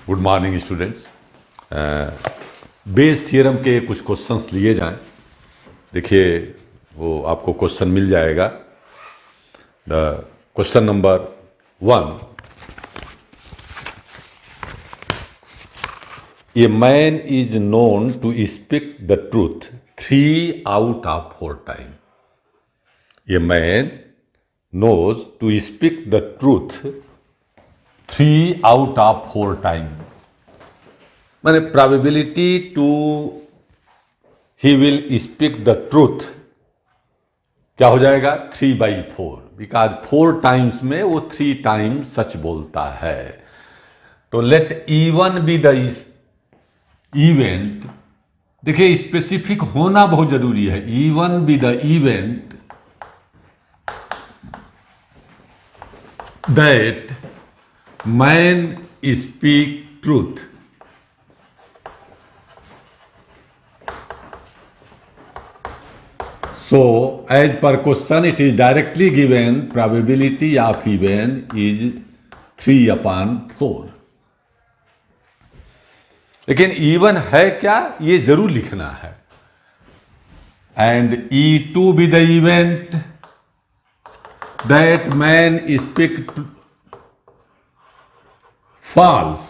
Good morning students. Bayes theorem के कुछ questions लिए जाएं। देखिए वो आपको क्वेश्चन मिल जाएगा। The question number 1, a man is known to speak the truth 3 out of 4 time. A man knows to speak the truth 3 out of 4 time. माने probability to he will speak the truth क्या हो जाएगा 3/4, because 4 times में वो 3 time सच बोलता है। तो let E1 be the event. देखिए स्पेसिफिक होना बहुत जरूरी है। E1 be the event that man speak truth. So, as per question, it is directly given probability of event is 3/4. लेकिन E1 है क्या ये जरूर लिखना है। And E2 be the event that man speak false.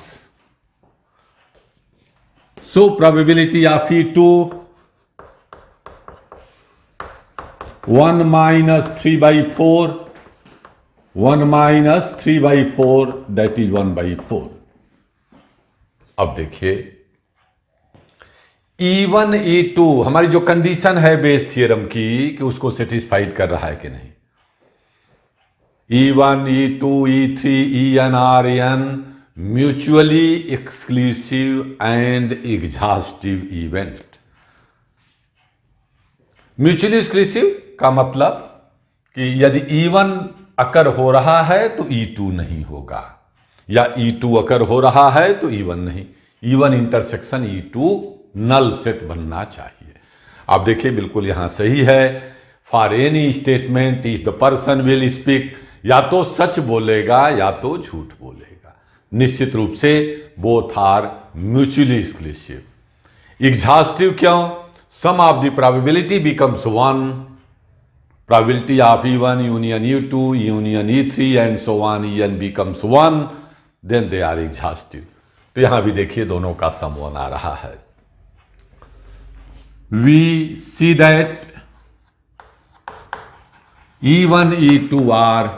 So, probability of E2 1 minus 3/4, 1 minus 3/4, that is 1/4. अब देखिए E1 E2 हमारी जो कंडीशन है बेस थ्योरम की कि उसको सेटिस्फाइड कर रहा है कि नहीं। E1 E2 E3 En Rn mutually exclusive and exhaustive event. Mutually exclusive का मतलब कि यदि E1 अकर हो रहा है तो E2 नहीं होगा, या E2 अकर हो रहा है तो E1 नहीं। E1 intersection E2 null set बनना चाहिए। आप देखिए बिल्कुल यहां सही है। For any statement if the person will speak, या तो सच बोलेगा या तो झूठ बोलेगा। निश्चित रूप से both are mutually exclusive. Exhaustive क्यों? Sum of the probability becomes 1, probability of E1 union E2 union E3 and so on En becomes 1, then they are exhaustive। तो यहां भी देखिए दोनों का सम 1 आ रहा है। We see that E1 E2 are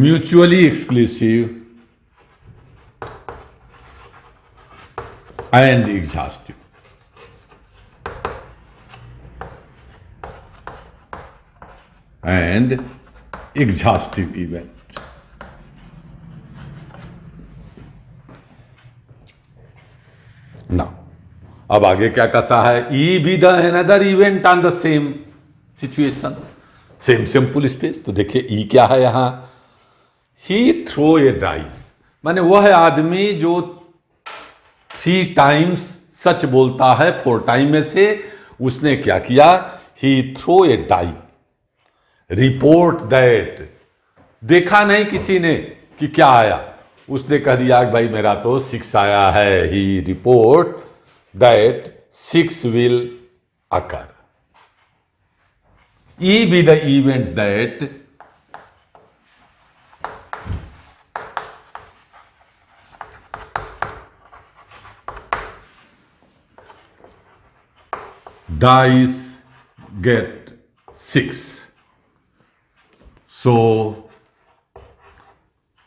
mutually exclusive and exhaustive। and exhaustive event। now अब आगे क्या कहता है? E be the another event on the same situations, same sample space। तो देखिए E क्या है यहां? he throw a dice, माने वह है आदमी जो 3 टाइम्स सच बोलता है 4 टाइम में से। उसने क्या किया? he throw a die, report that. देखा नहीं किसी ने कि क्या आया, उसने कह दिया कि भाई मेरा तो 6 आया है। He report that 6 will occur. E be the event that dice get 6। So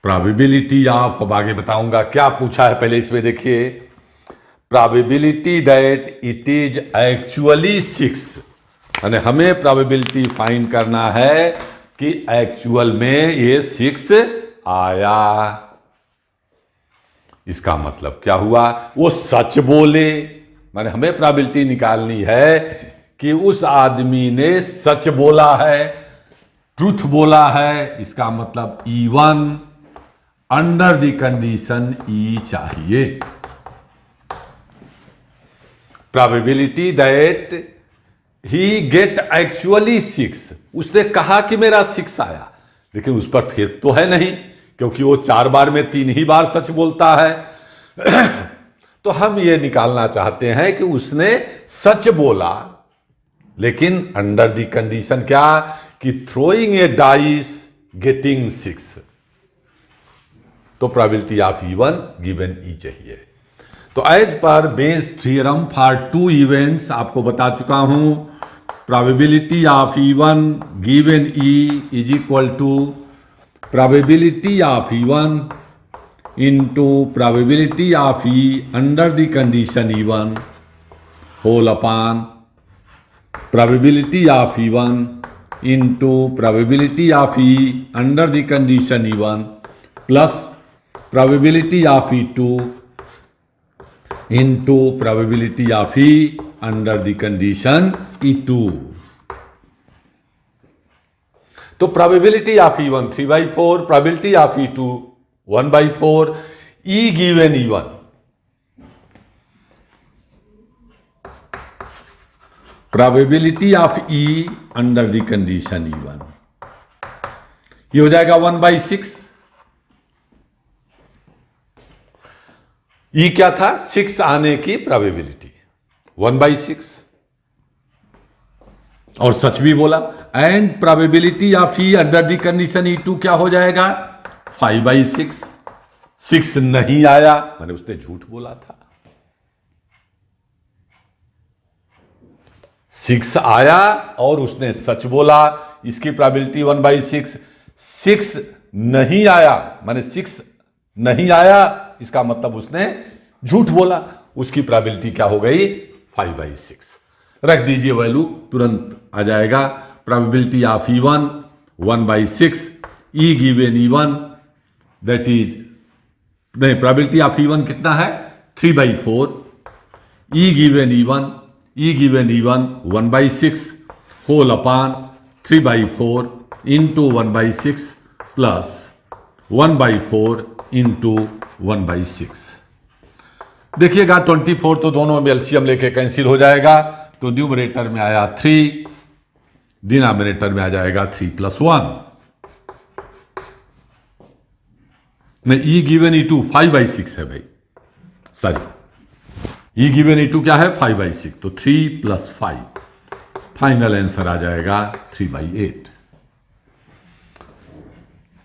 probability of, अब आगे बताऊंगा क्या पूछा है। पहले इसमें देखिए probability that it is actually 6, यानी हमें प्रोबेबिलिटी फाइंड करना है कि एक्चुअल में ये 6 आया। इसका मतलब क्या हुआ? वो सच बोले, माने हमें प्रोबेबिलिटी निकालनी है कि उस आदमी ने सच बोला है, ट्रूथ बोला है। इसका मतलब E1 under the condition E चाहिए। Probability that he get actually 6, उसने कहा कि मेरा 6 आया, लेकिन उस पर फेथ तो है नहीं क्योंकि वो 4 बार में 3 ही बार सच बोलता है। तो हम ये निकालना चाहते हैं कि उसने सच बोला, लेकिन अंडर द कंडीशन क्या, कि थ्रोइंग ए डाइस गेटिंग 6। तो प्रोबेबिलिटी ऑफ इवन गिवन ई चाहिए। तो as per Bayes theorem for 2 events आपको बता चुका हूं, probability of even given E is equal to probability of even into probability of E under the condition E1 whole upon probability of E1 into probability of E under the condition E1 plus probability of E2 into probability of E under the condition E2। तो probability of E1 3/4, probability of E2 1/4, E given E1 probability of E under the condition E1, ये हो जाएगा 1/6। E क्या था, 6 आने की probability 1/6, और सच भी बोला। And probability of E under the condition E2 क्या हो जाएगा, 5/6। 6 नहीं आया, मैंने उसने झूठ बोला था। 6 आया और उसने सच बोला, इसकी प्रोबेबिलिटी 1/6। 6 नहीं आया, माने 6 नहीं आया, इसका मतलब उसने झूठ बोला, उसकी प्रोबेबिलिटी क्या हो गई, 5/6। रख दीजिए वैल्यू, तुरंत आ जाएगा। Probability of E1 1/6, E given E1 that is, नहीं, प्रोबेबिलिटी ऑफ E1 कितना है, 3/4, E given E1 1/6 whole upon 3/4 into 1/6 plus 1/4 into 1/6। देखिएगा 24 तो दोनों में एलसीएम लेके कैंसिल हो जाएगा, तो न्यूमरेटर में आया 3, डिनोमिनेटर में आ जाएगा 3 + 1 में। E गिवन E2 5/6 है भाई, सॉरी, E गिवन E2 क्या है, 5/6, तो 3 + 5, फाइनल आंसर आ जाएगा 3/8।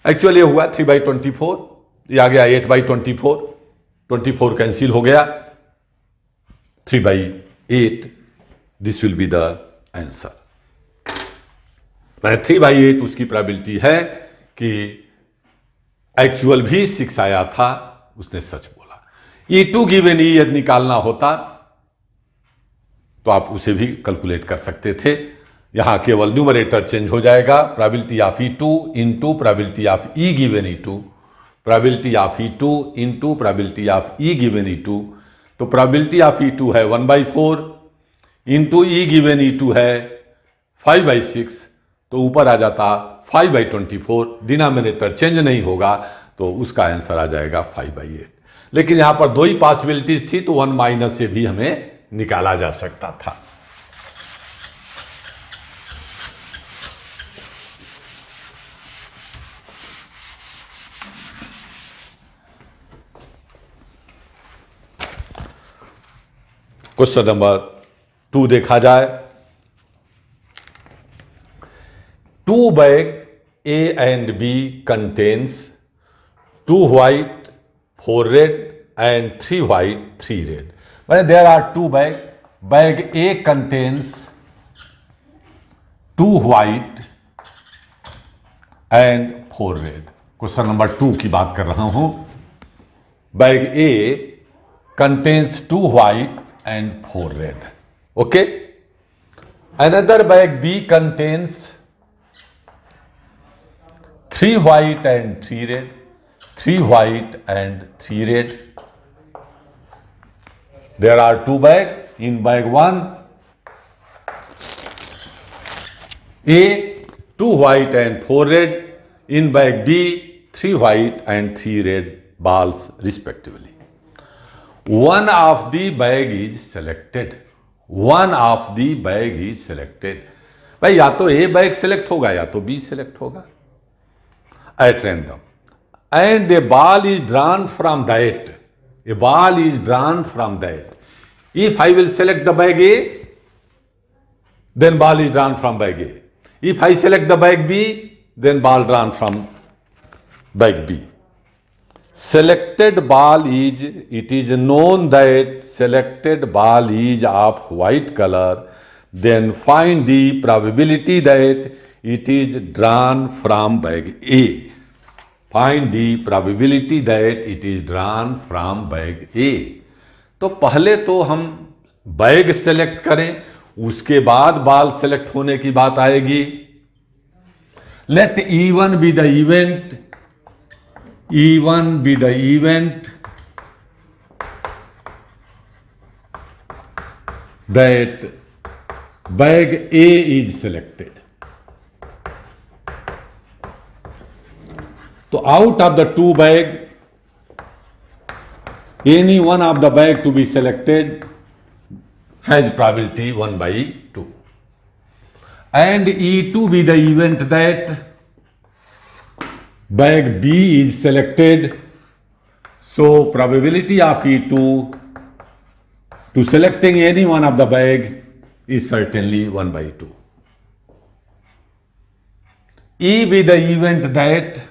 एक्चुअली ये हुआ 3/24, ये आ गया 8/24, 24 कैंसिल हो गया, 3/8, this will be the answer. मैंने 3/8 उसकी प्रोबेबिलिटी है कि एक्चुअल भी 6 आया था, उसने सच बोला। E2 गिवन E यदि निकालना होता तो आप उसे भी कैलकुलेट कर सकते थे। यहां केवल न्यूमरेटर चेंज हो जाएगा, probability of E2 into probability of E given E2, probability of E2 into probability of E given E2। तो प्रोबेबिलिटी ऑफ E2 है 1/4 इंटू E गिवन E2 है 5/6, तो ऊपर आ जाता 5/24, डिनोमिनेटर चेंज नहीं होगा, तो उसका आंसर आ जाएगा 5/8। लेकिन यहां पर 2 ही पॉसिबिलिटीज थी, तो 1 माइनस से भी हमें निकाला जा सकता था। क्वेश्चन नंबर 2 देखा जाए। 2 bag A and B contains 2 white, 4 red and 3 white, 3 red. Well, there are 2 bag. Bag A contains 2 white and 4 red. Question number 2 की बात कर रहा हूं। Bag A contains 2 white and 4 red. Okay. Another bag B contains 3 white and 3 red, 3 white and 3 red. There are 2 bags. In bag 1, A 2 white and 4 red. In bag B, 3 white and 3 red balls respectively. One of the bag is selected. One of the bag is selected. भाई या तो A bag select होगा या तो B select होगा at random. and a ball is drawn from that. A ball is drawn from that. If I will select the bag A, then ball is drawn from bag A. If I select the bag B, then ball drawn from bag B. Selected ball is, it is known that selected ball is of white color, then find the probability that it is drawn from bag A. Find the probability that it is drawn from bag A. तो पहले तो हम bag select करें, उसके बाद ball select होने की बात आएगी. Let E1 be the event, E1 be the event that bag A is selected. So out of the two bag, any one of the bag to be selected has probability 1/2. And E2 be the event that bag B is selected, so probability of E2 to selecting any one of the bag is certainly 1/2. E be the event that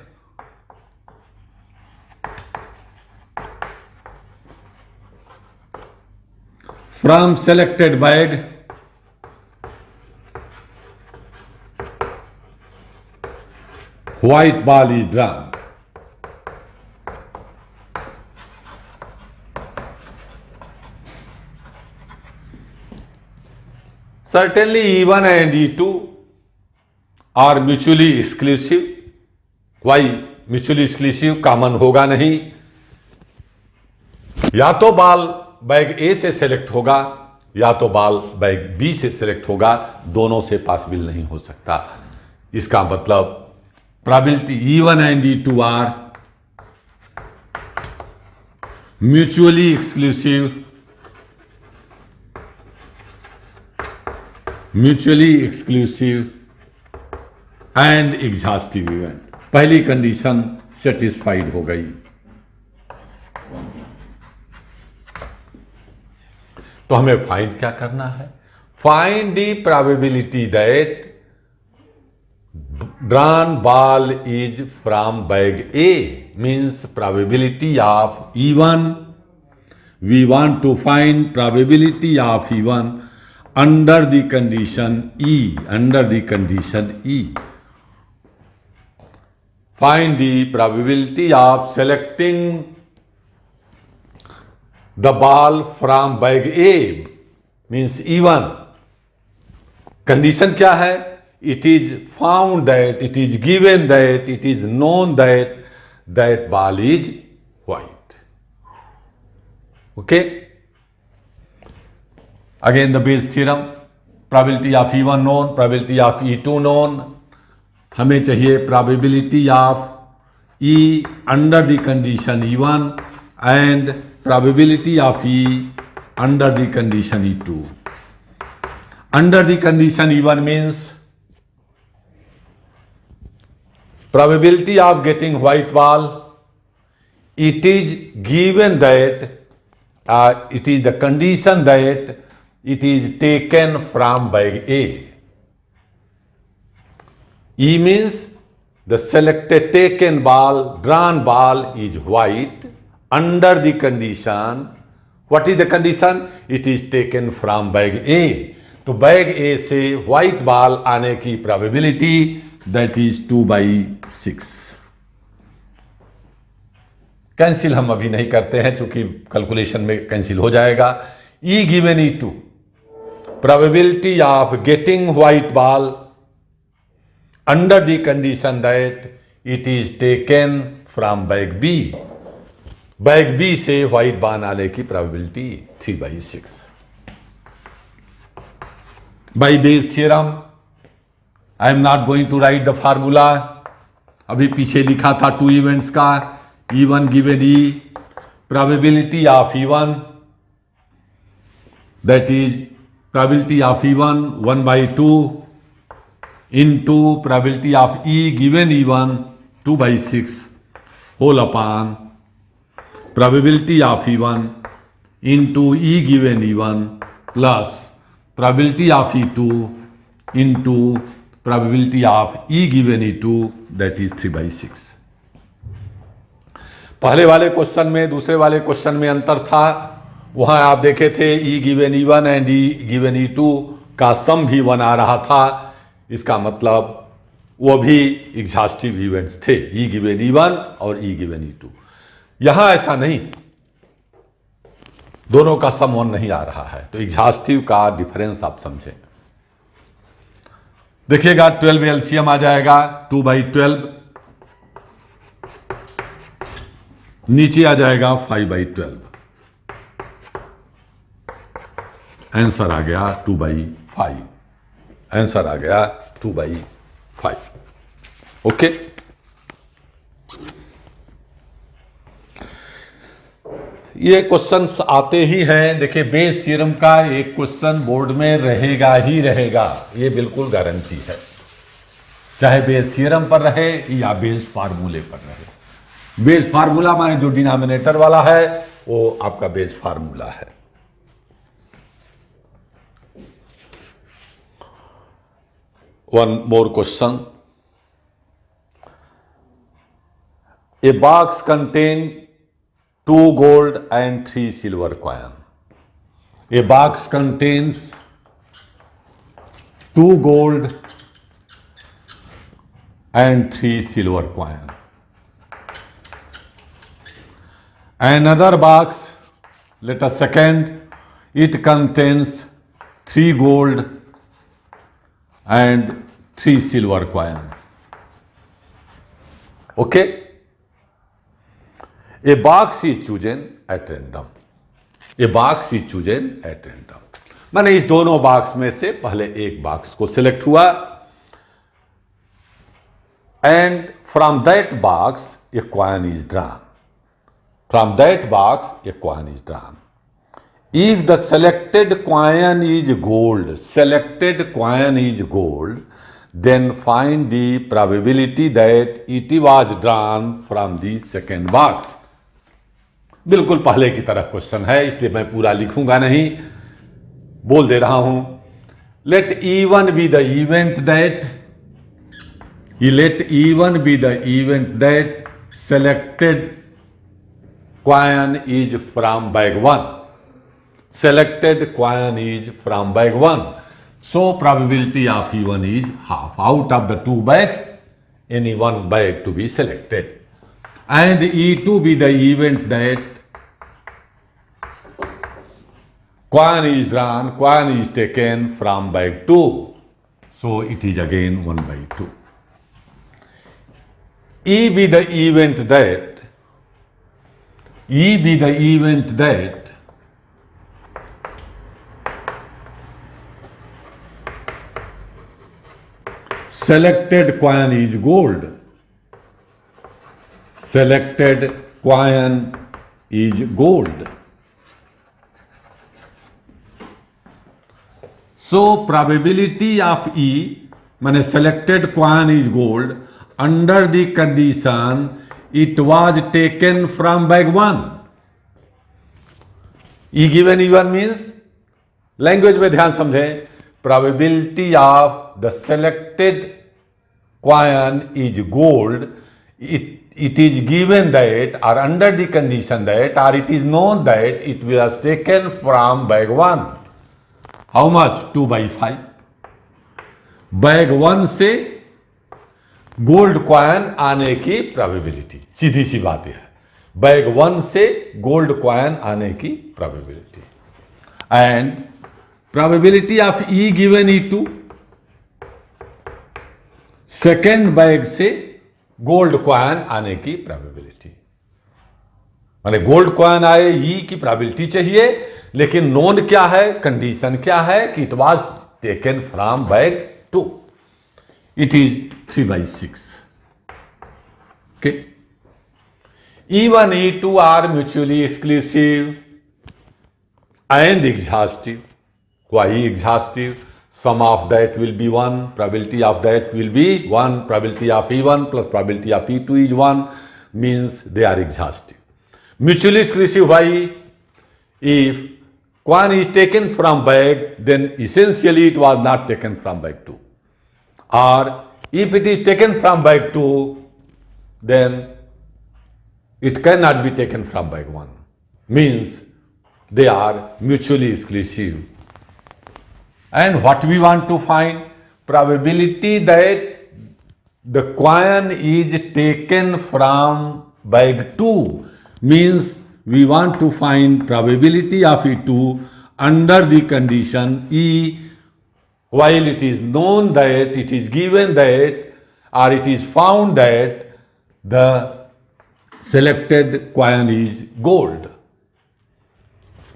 from selected bag white ball is drawn. Certainly E1 and E2 are mutually exclusive. Why mutually exclusive? Common होगा नहीं. या तो ball bag ए से select होगा या तो ball bag B से select होगा, दोनों से पॉसिबल नहीं हो सकता. इसका मतलब probability E1 and E2 are mutually exclusive, and exhaustive event. पहली कंडीशन सेटिस्फाइड हो गई. तो हमें फाइंड क्या करना है? Find the probability that drawn ball is from bag A, means probability of E1. We want to find probability of E1 under the condition E. Under the condition E. Find the probability of selecting the ball from bag A, means E1. Condition क्या है? It is found that, it is given that, it is known that that ball is white. Okay? Again the Bayes theorem, probability of E1 known, probability of E2 known. हमें चाहिए probability of E under the condition E1 and probability of E under the condition E2. Under the condition E1 means probability of getting white ball, it is given that it is the condition that it is taken from bag A. E means the selected taken ball, drawn ball is white under the condition. What is the condition? It is taken from bag A. तो bag ए से white ball आने की probability that is 2/6. Cancel हम अभी नहीं करते हैं क्योंकि कैलकुलेशन में कैंसिल हो जाएगा. E given E2, probability of getting white ball under the condition that it is taken from bag B. Bag B से व्हाइट बॉल आने की probability 3/6. By Bayes theorem, I am not going to write the formula. अभी पीछे लिखा था to events का. E1 given E, probability of E1, that is probability of E1 1/2 into probability of E given E1 2/6 whole upon probability of E1 into E given E1 plus probability of E2 into probability of E given E2, that is 3/6। पहले वाले question में दूसरे वाले question में अंतर था। वहां आप देखे थे E given E1 and E given E2 का सम भी 1 आ रहा था। इसका मतलब वो भी एग्जॉस्टिव इवेंट्स थे, E गिवन E1 और E गिवन E2। यहां ऐसा नहीं, दोनों का सम 1 नहीं आ रहा है, तो एग्जॉस्टिव का डिफरेंस आप समझें। देखिएगा 12 एलसीएम आ जाएगा 2/12, नीचे आ जाएगा 5/12। आंसर आ गया 2/5। आंसर आ गया 2/5। ओके, ये क्वेश्चंस आते ही हैं। देखिए बेस थ्योरम का एक क्वेश्चन बोर्ड में रहेगा ही रहेगा, ये बिल्कुल गारंटी है, चाहे बेस थ्योरम पर रहे या बेस फार्मूले पर रहे। बेस फार्मूला माने जो डिनोमिनेटर वाला है वो आपका बेस फार्मूला है। One more question. A box contains 2 gold and 3 silver coin. A box contains 2 gold and 3 silver coin. Another box, let us second, it contains 3 gold and 3 silver coin. Okay? A box is chosen at random. A box is chosen at random. माने इस दोनों box में से पहले एक box को select हुआ, and from that box a coin is drawn. From that box a coin is drawn. If the selected coin is gold, selected coin is gold, then find the probability that it was drawn from the second box. बिल्कुल पहले की तरह question है, इसलिए मैं पूरा लिखूंगा नहीं, बोल दे रहा हूं। Let E1 be the event that, let E1 be the event that selected coin is from bag 1. Selected coin is from bag 1. So probability of E1 is half. Out of the 2 bags, any one bag to be selected. And E2 be the event that coin is drawn, coin is taken from bag 2. So it is again 1/2. E be the event that, E be the event that selected coin is gold. Selected coin is gold. So probability of E, माने selected coin is gold under the condition it was taken from bag 1. E given E1 means, language में ध्यान समझें, probability of the selected coin is gold, it is given that, or under the condition that, or it is known that it was taken from bag 1. How much? 2/5. Bag 1 से gold coin आने की probability, सीधी सी बात है, bag 1 से gold coin आने की probability. And probability of E given E2, second bag से gold coin आने की प्रोबेबिलिटी। माने गोल्ड कॉइन आए, E की प्रोबेबिलिटी चाहिए, लेकिन नोन क्या है, कंडीशन क्या है कि it was taken from bag 2। It is 3/6। Okay, E1 E2 are mutually exclusive and exhaustive. Why exhaustive? Sum of that will be 1, probability of that will be 1, probability of E1 plus probability of E2 is 1, means they are exhaustive. Mutually exclusive, why? If coin is taken from bag, then essentially it was not taken from bag 2. Or if it is taken from bag 2, then it cannot be taken from bag 1. Means they are mutually exclusive. And what we want to find? Probability that the coin is taken from bag 2 means we want to find probability of E2 under the condition E, while it is known that, it is given that, or it is found that the selected coin is gold.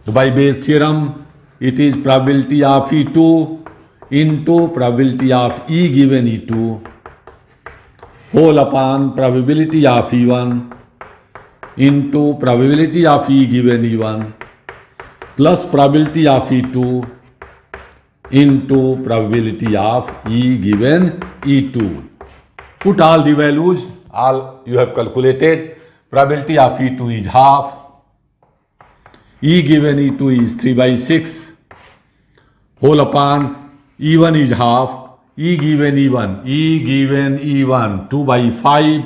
So by Bayes theorem, it is probability of E2 into probability of E given E2 whole upon probability of E1 into probability of E given E1 plus probability of E2 into probability of E given E2. Put all the values, all you have calculated. Probability of E2 is half. E given E2 is 3 by 6 whole upon E1 is half. E given E1 2 by 5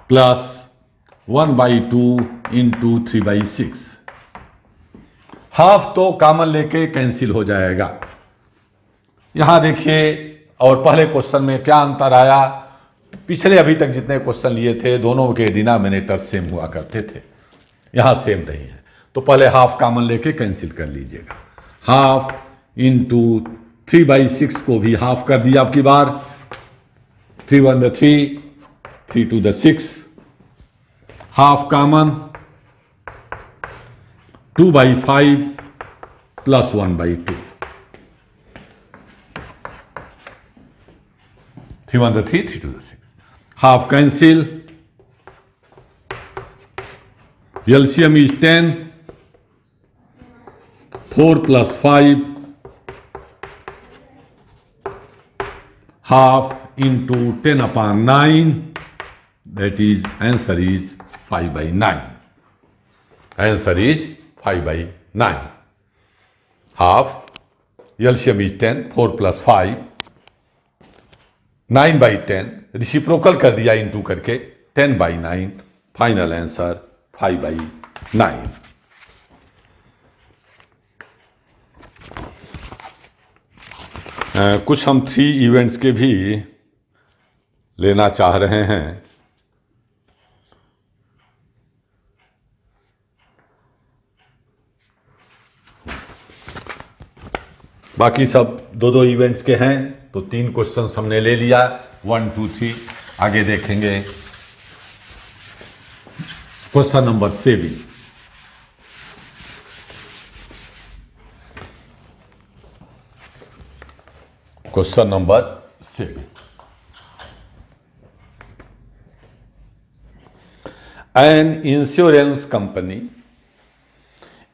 plus 1 by 2 into 3 by 6. Half तो common लेके cancel हो जाएगा. यहां देखिए, और पहले question में क्या अंतर आया? पिछले अभी तक जितने क्वेश्चन लिए थे दोनों के डिनोमिनेटर सेम हुआ करते थे, यहां सेम नहीं है. तो पहले हाफ कॉमन लेके कैंसिल कर लीजिएगा. हाफ इंटू 3 by 6 को भी हाफ कर दिया आपकी बार. 3 1 the 3, 3 2 the 6, half common 2 by 5 plus 1 by 2. 3 1 the 3, 3 2 the 6. Half cancel. LCM is 10. 4 plus 5. Half into 10 upon 9. That is, answer is 5 by 9. Answer is 5 by 9. Half, LCM is 10, 4 plus 5, 9 by 10, reciprocal कर दिया into करके 10 by 9, final answer 5 by 9. कुछ हम 3 events के भी लेना चाह रहे हैं. बाकी सब 2 इवेंट्स के हैं, तो 3 क्वेश्चन हमने ले लिया. 1 2 3 आगे देखेंगे. Question number 7. Question number 7. An insurance company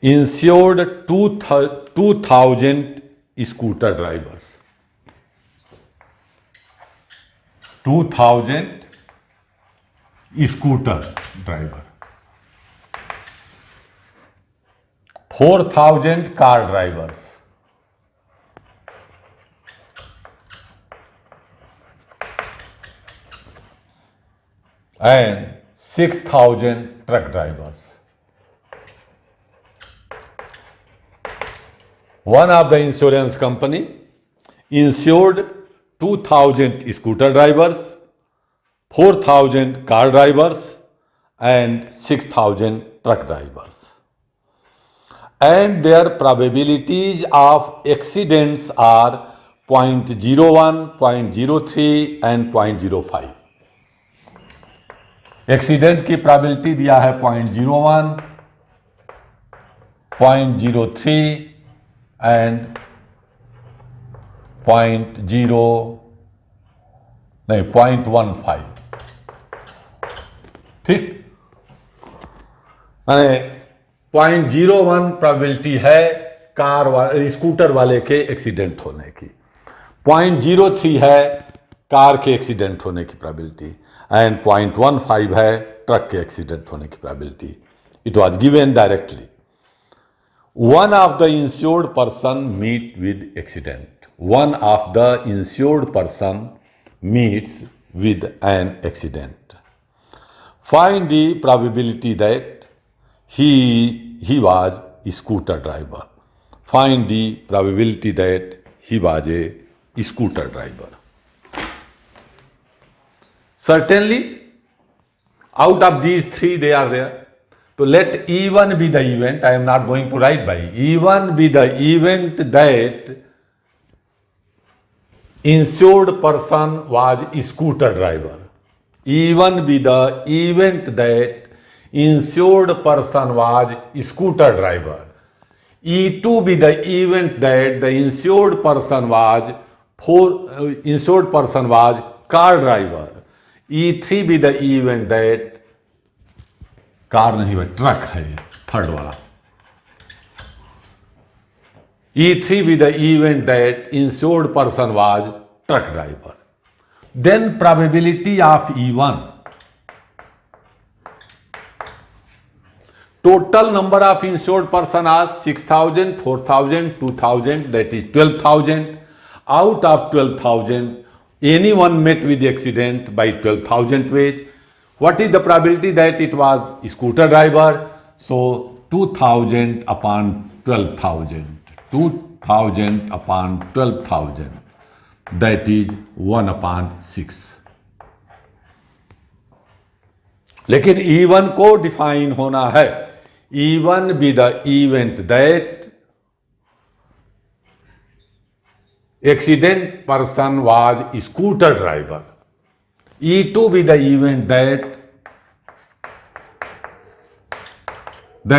insured 2,000 scooter drivers. 2,000 scooter driver. 4,000 car drivers. And 6,000 truck drivers. One of the insurance company insured 2,000 scooter drivers, 4,000 car drivers, and 6,000 truck drivers. And their probabilities of accidents are 0.01, 0.03 and 0.05. Accident की probability दिया है 0.01, 0.03 and 0.15. ठीक, मैंने 0.01 probability है scooter वाले के accident होने की. 0.03 है कार के एक्सीडेंट होने की प्रोबेबिलिटी, एंड 0.15 है ट्रक के एक्सीडेंट होने की probability. It was given directly. One of the insured person meet with accident. One of the insured person meets with an accident. Find the probability that he was a scooter driver. Find the probability that he was a scooter driver. Certainly, out of these three they are there. So let E1 be the event. I am not going to write by. E1 be the event that insured person was a scooter driver. E1 be the event that insured person was a scooter driver. E2 be the event that the insured person was car driver. E3 be the event that car नहीं भाई truck है ये third वाला. E3 be the event that insured person was truck driver. Then probability of E1. Total number of insured person are 6,000, 4,000, 2,000, that is 12,000. Out of 12,000, anyone met with the accident by 12,000 ways. What is the probability that it was a scooter driver? So 2,000 upon 12,000. 2,000 upon 12,000. That is 1 upon 6. लेकिन E1 को define होना है. E1 be the event that accident person was a scooter driver. E2 be the event that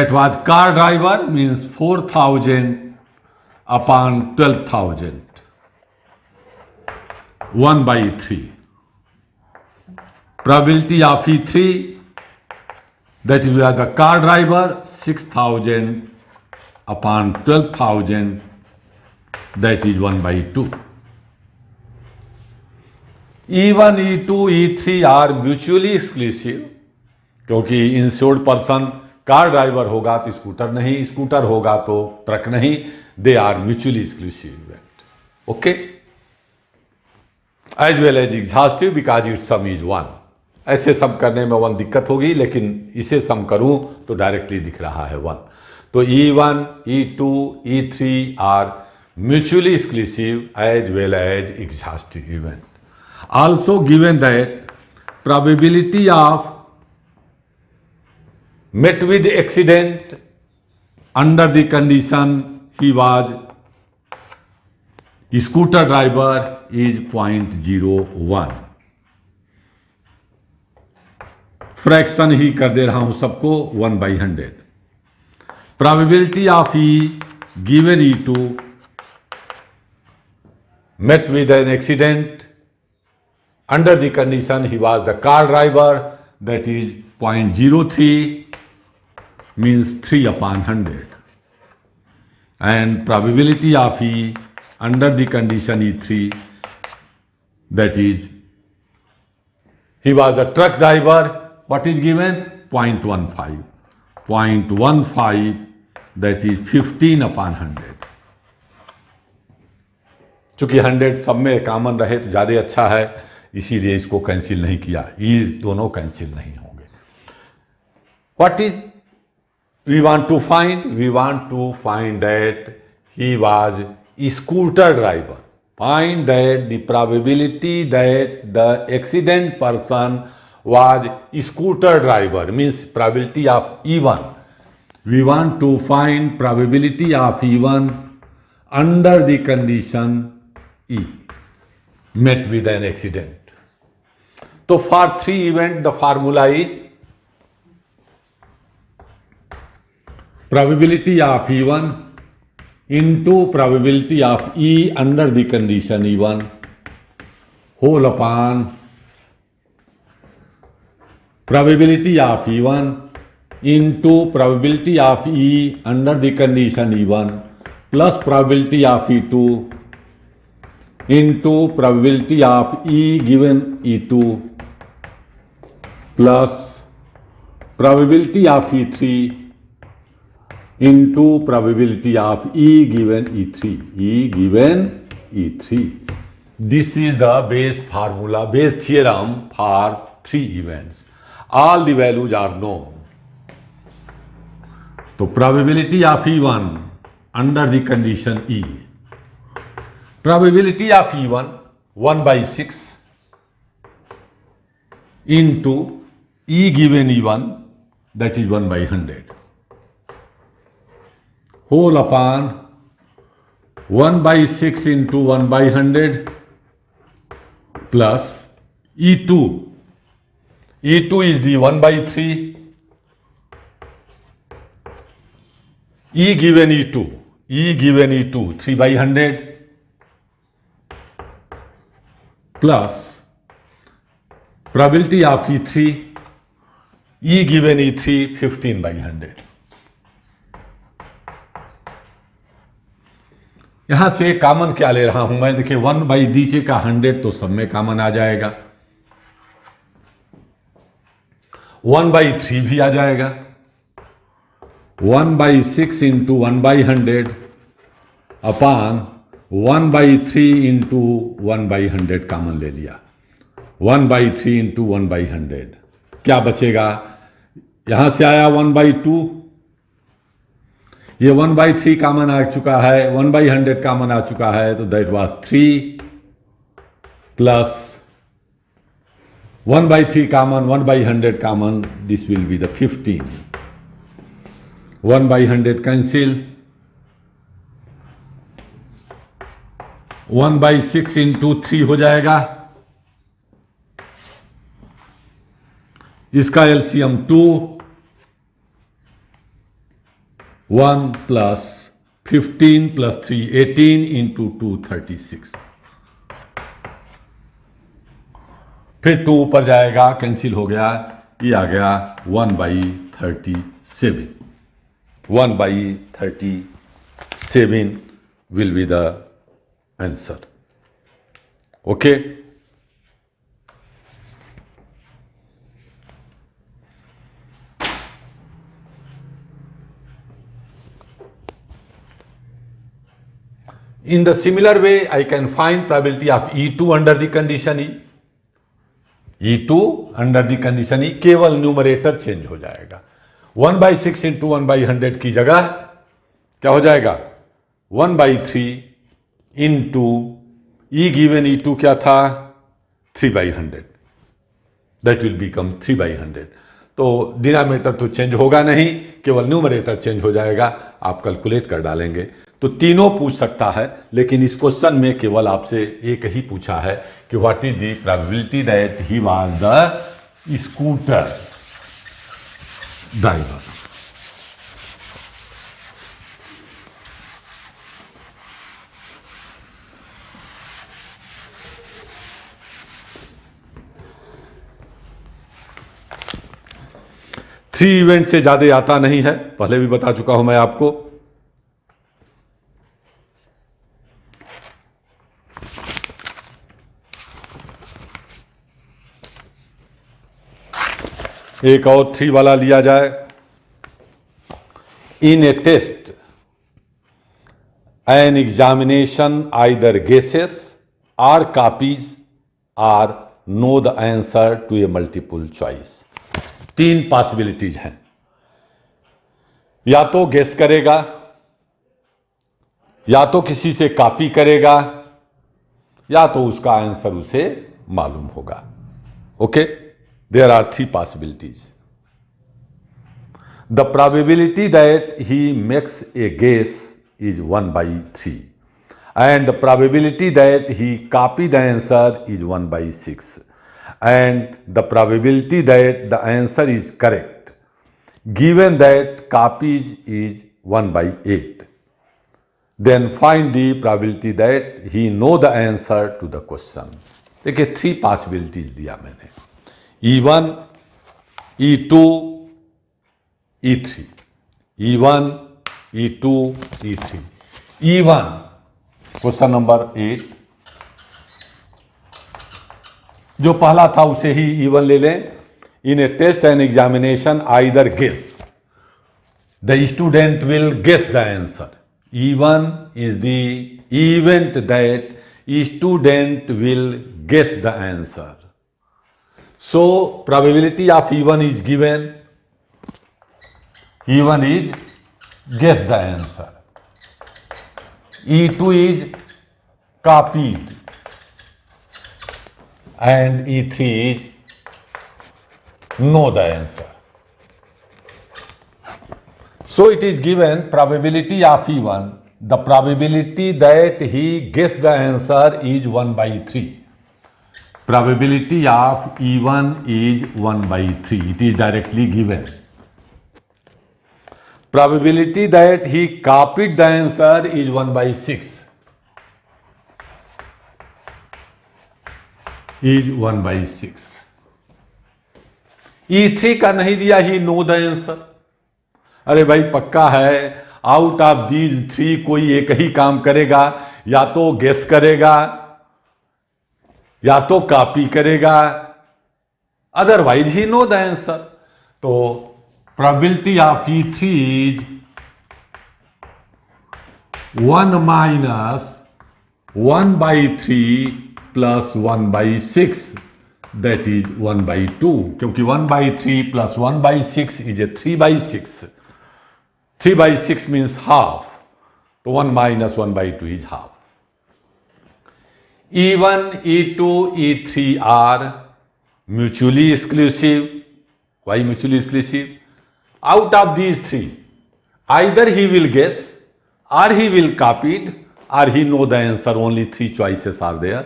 was car driver, means 4,000 upon 12,000. 1 by 3. Probability of E3 that we are the car driver, 6,000 upon 12,000, that is 1 by 2. E1, E2, E3 are mutually exclusive. क्योंकि insured person car driver होगा तो scooter नहीं, scooter होगा तो truck नहीं. They are mutually exclusive event. Okay. As well as exhaustive because it's sum is 1. ऐसे सम करने में 1 दिक्कत होगी, लेकिन इसे सम करूं तो डायरेक्टली दिख रहा है 1. तो E1, E2, E3 are mutually exclusive as well as exhaustive event. Also given that probability of met with accident under the condition he was scooter driver is 0.01. Fraction ही कर दे रहा हूं सबको 1/100. Probability of E given E2 met with an accident under the condition he was the car driver, that is 0.03, means 3 upon 100. And probability of E under the condition E3, that is he was the truck driver, what is given? 0.15. 0.15, that is 15 upon 100. चूंकि 100 सब में common रहे तो ज़्यादा अच्छा है, इसीलिए इसको कैंसिल नहीं किया. ये दोनों कैंसिल नहीं होंगे. What is we want to find? We want to find that he was scooter driver. Find that the probability that the accident person was scooter driver, means probability of E1. We want to find probability of E1 under the condition E met with an accident. So for 3 event the formula is probability of E1 into probability of E under the condition E1 whole upon probability of E1 into probability of E under the condition E1 plus probability of E2 into probability of E given E2 plus probability of E3 into probability of E given E3. E given E3. This is the base formula, base theorem for 3 events. All the values are known. तो probability of E1 under the condition E. Probability of E1 1 by 6 into E given E1, that is 1 by 100, whole upon 1 by 6 into 1 by 100 plus E2. E2 is the 1 by 3. E given E2, 3 by 100 plus probability of E3, E given E3 15 by 100. यहां से common क्या ले रहा हूं मैं, देखिए 1 by नीचे का 100 तो सब में कॉमन आ जाएगा, 1 बाई 3 भी आ जाएगा, 1 by 6 into 1 by 100 upon 1 by 3 into 1 by 100 common ले लिया, 1 बाई 3 इंटू 1 बाई 100, क्या बचेगा, यहां से आया 1 बाई 2, ये 1 बाई 3 कॉमन आ चुका है, 1 बाई 100 कॉमन आ चुका है, तो that was 3 plus 1 by 3 common, 1 by 100 common, this will be the 15, 1 by 100 cancel, 1 by 6 into 3 हो जाएगा, इसका एलसीएम 2, 1 प्लस 15 प्लस 3 18 इंटू 2 36, फिर 2 ऊपर जाएगा, कैंसिल हो गया, ये आ गया 1 by 37, 1 by 37 will be the answer. Okay? In the similar way, I can find probability of E2 under the condition E. E2 under the condition E, केवल numerator change हो जाएगा, 1 बाई 6 इंटू 1 बाई 100 की जगह क्या हो जाएगा, 1 by 3 into E given E2 क्या था, 3 by 100, that will become 3 by 100. तो डिनोमिनेटर तो चेंज होगा नहीं, केवल न्यूमरेटर चेंज हो जाएगा, आप कैलकुलेट कर डालेंगे. तो तीनों पूछ सकता है, लेकिन इस क्वेश्चन में केवल आपसे एक ही पूछा है कि what is the probability that he was the scooter driver. Three event से ज्यादा आता नहीं है, पहले भी बता चुका हूं मैं आपको. एक और 3 वाला लिया जाए. In a test an examination either guesses or copies or know the answer to a multiple choice. 3 possibilities हैं, या तो गेस करेगा, या तो किसी से कॉपी करेगा, या तो उसका आंसर उसे मालूम होगा. Okay, there are 3 possibilities. The probability that he makes a guess is 1 by 3, and the probability that he copy the answer is 1 by 6, and the probability that the answer is correct given that copies is 1 by 8. Then find the probability that he know the answer to the question. देखिए 3 possibilities दिया मैंने, E1, E2, E3, E1, E2, E3. E1 question number 8, जो पहला था उसे ही E1 ले लें. in a test and examination either guess. The student will guess the answer. E1 is the event that student will guess the answer. So probability of E1 is given. E1 is guess the answer. E2 is copied. And E3 is know the answer. So it is given probability of E1. The probability that he guessed the answer is 1 by 3. Probability of E1 is 1 by 3. It is directly given. Probability that he copied the answer is 1 by 6. Is 1 by 6. E3 का नहीं दिया, ही no the answer. अरे भाई पक्का है out of these 3 कोई एक ही काम करेगा, या तो गेस करेगा या तो कॉपी करेगा, otherwise he no the answer. तो probability of E3 is 1 minus 1 by 3 plus 1 by 6, that is 1 by 2. क्योंकि 1 by 3 plus 1 by 6 is a 3 by 6. 3 by 6 means half. So 1 minus 1 by 2 is half. E1, E2, E3 are mutually exclusive. Why mutually exclusive? Out of these 3, either he will guess, or he will copy it, or he know the answer. Only 3 choices are there.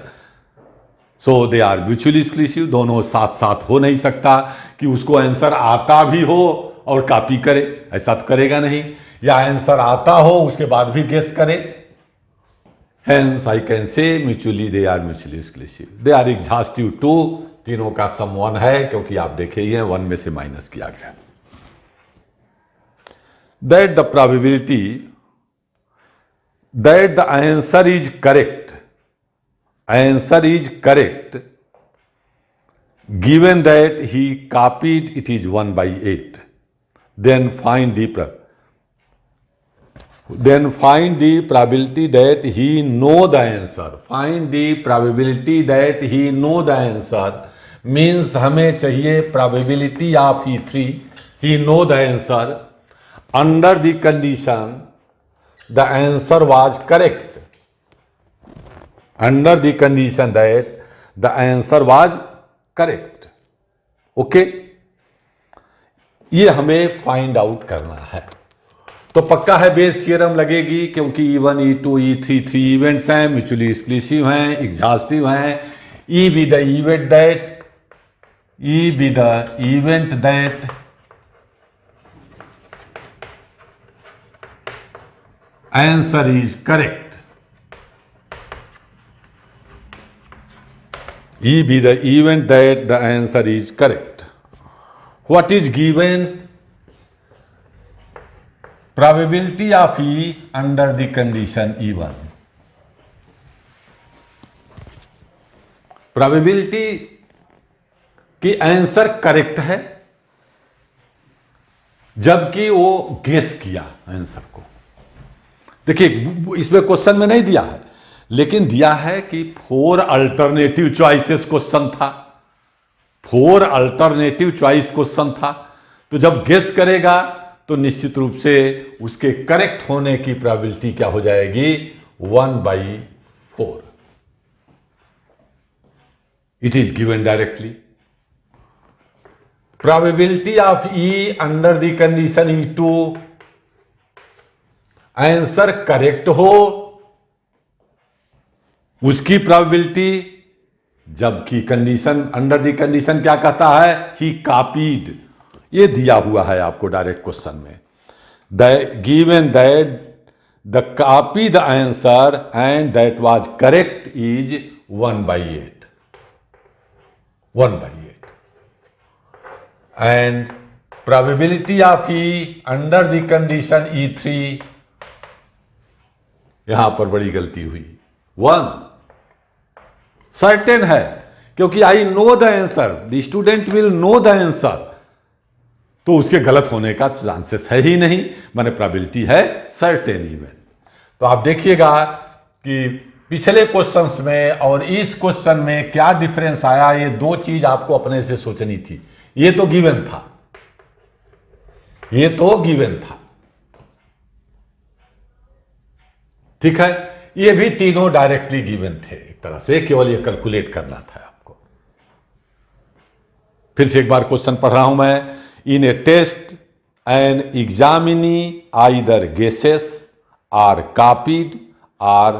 So they are mutually exclusive. दोनों साथ साथ हो नहीं सकता कि उसको answer आता भी हो और कॉपी करे, ऐसा तो करेगा नहीं, या आंसर आता हो उसके बाद भी गेस करे. Hence I can say mutually they are mutually exclusive. They are exhaustive too. तीनों का सम 1 है, क्योंकि आप देखे ही हैं 1 में से माइनस किया गया. That the probability that the answer is correct, given that he copied it is 1 by 8. Then find the probability that he know the answer. Find the probability that he know the answer means हमें चाहिए probability of E3 he know the answer under the condition the answer was correct. Under the condition that the answer was correct. Okay? ये हमें find out करना है. तो पक्का है Bayes theorem लगेगी, क्योंकि E1, E2, E3 3 इवेंट्स हैं, म्यूचुअली एक्सक्लूसिव हैं, एग्जॉस्टिव हैं. E be the event that answer is correct. E be the event that the answer is correct. What is given? Probability of E under the condition E1. Probability कि answer correct है, जबकि वो guess किया answer को. देखिए इसमें question में नहीं दिया है, लेकिन दिया है कि 4 अल्टरनेटिव चॉइसेस क्वेश्चन था. 4 अल्टरनेटिव चॉइस क्वेश्चन था. तो जब गेस करेगा तो निश्चित रूप से उसके करेक्ट होने की प्रोबेबिलिटी क्या हो जाएगी? 1 by 4. It is given directly. Probability of E under the condition E2 answer correct हो, उसकी प्रोबेबिलिटी, जबकि कंडीशन अंडर द कंडीशन क्या कहता है? ही कॉपीड. ये दिया हुआ है आपको डायरेक्ट क्वेश्चन में. Given that the copy the answer and that was correct is 1 by 8. 1 by 8. And probability of E under the condition E3, यहां पर बड़ी गलती हुई. 1. सर्टेन है क्योंकि I know the answer, the student will know the answer, तो उसके गलत होने का चांसेस है ही नहीं, माने प्रोबेबिलिटी है सर्टेन इवेंट। तो आप देखिएगा कि पिछले क्वेश्चंस में और इस क्वेश्चन में क्या डिफरेंस आया, ये दो चीज आपको अपने से सोचनी थी। ये तो गिवन था, ये तो गिवन था, ठीक है। ये भी तीनों डायरेक्टली गिवन थे एक तरह से, केवल ये कैलकुलेट करना था आपको। फिर से एक बार क्वेश्चन पढ़ रहा हूं मैं। In a test an examinee either guesses or copied or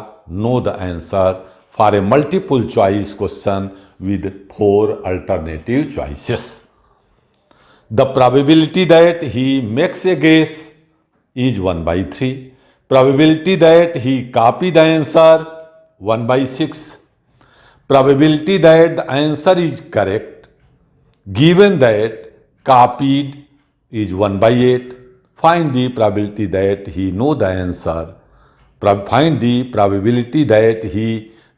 know the answer for a multiple choice question with 4 alternative choices. The probability that he makes a guess is 1/3. Probability that he copy the answer 1/6. Probability that the answer is correct given that copied is 1/8. Find the probability that he know the answer. Find the probability that he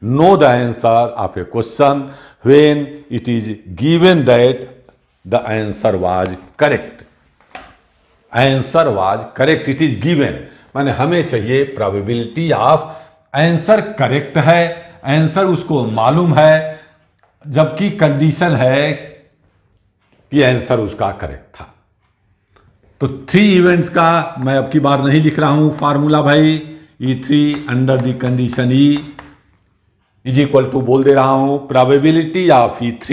know the answer of a question when it is given that the answer was correct. Answer was correct, it is given, माने हमें चाहिए probability of answer correct है, answer उसको मालूम है, जबकि condition है कि आंसर उसका करेक्ट था। तो 3 इवेंट्स का मैं अब की बार नहीं लिख रहा हूं फार्मूला भाई। E3 under the condition E is equal to बोल दे रहा हूं probability of E3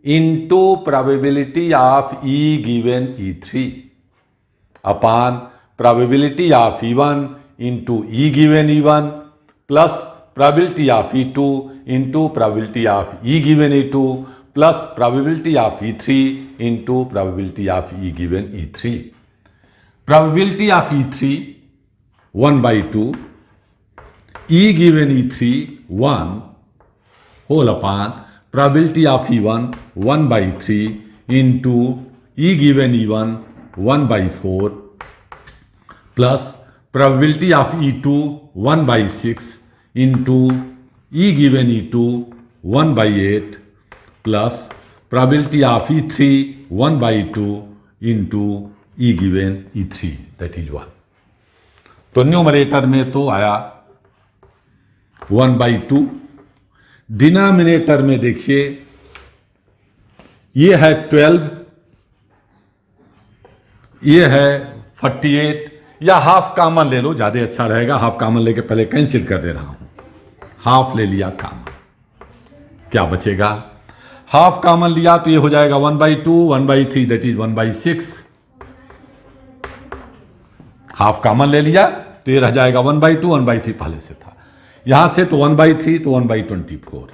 into probability of E given E3 upon probability of E1 into E given E1 plus probability of E2 into probability of E given E2 plus probability of E3 into probability of E given E3. Probability of E3 1/2, E given E3 1 whole upon probability of E1 1/3 into E given E1 1/4 plus probability of E2 1/6 into E given E2 1/8 plus probability of E3 1/2 into E given E3, that is 1. तो numerator में तो आया 1/2, denominator में देखिए ये है 12, ये है 48, या हाफ कॉमन ले लो, ज्यादा अच्छा रहेगा। हाफ कॉमन लेके पहले कैंसिल कर दे रहा हूं, हाफ ले लिया कॉमन, क्या बचेगा? हाफ कॉमन लिया तो ये हो जाएगा 1/2, 1/3, दैट इज 1/6। हाफ कॉमन ले लिया तो ये रह जाएगा 1/2, 1/3 पहले से था, यहां से तो 1/3 तो 1/24,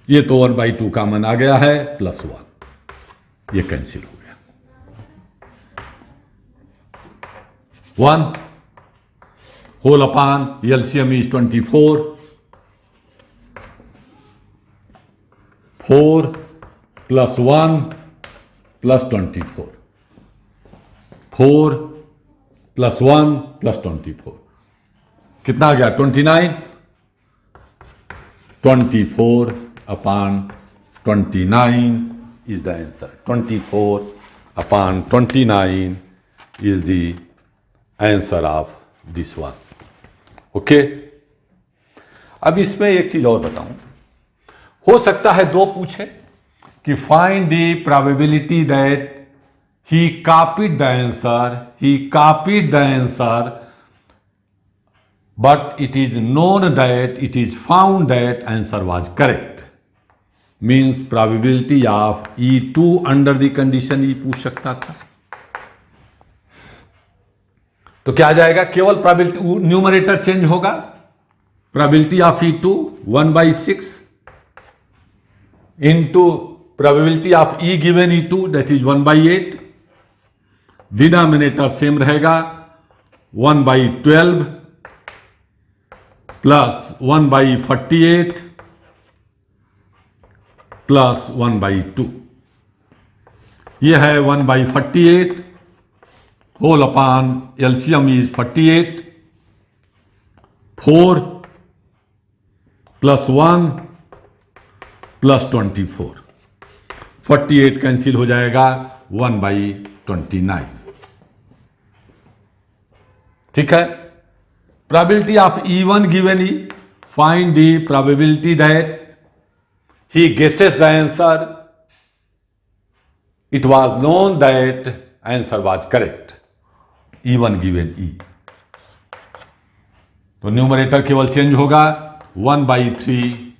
ये तो 1/2 कॉमन आ गया है, +1, ये कैंसिल हो गया। 1 होल अपॉन एलसीएम इज 24, 4 + 1 + 24, 4 + 1 + 24 कितना आ गया? 29। 24/29 is the answer. 24/29 is the answer of this one. Okay? अब इसमें एक चीज और बताऊं, हो सकता है 2 पूछे कि find the probability that he copied the answer, but it is known that it is found that answer was correct, means probability of E2 under the condition E पूछ सकता था। तो क्या आ जाएगा? केवल प्रोबेबिलिटी, न्यूमरेटर चेंज होगा, probability of E2 1/6 into probability of E given E2 that is 1/8, denominator same रहेगा 1/12 plus 1/48 plus 1/2, ये है 1/48 whole upon LCM is 48, 4 +1 +24, 48 cancel हो जाएगा 1/29। ठीक है। Probability of E1 given E, find the probability that he guesses the answer, it was known that answer was correct, E1 given E। तो numerator केवल change होगा 1/3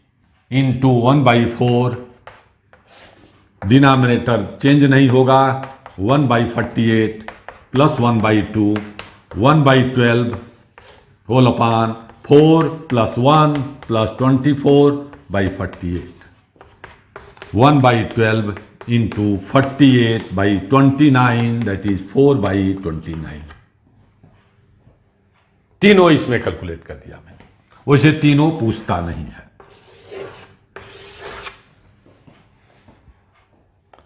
into 1/4, denominator change नहीं होगा 1/48 plus 1/2 1/12 whole upon 4 + 1 + 24/48, 1/12 into 48/29, that is 4/29। तीनों इसमें calculate कर दिया मैंने, वैसे तीनों पूछता नहीं है।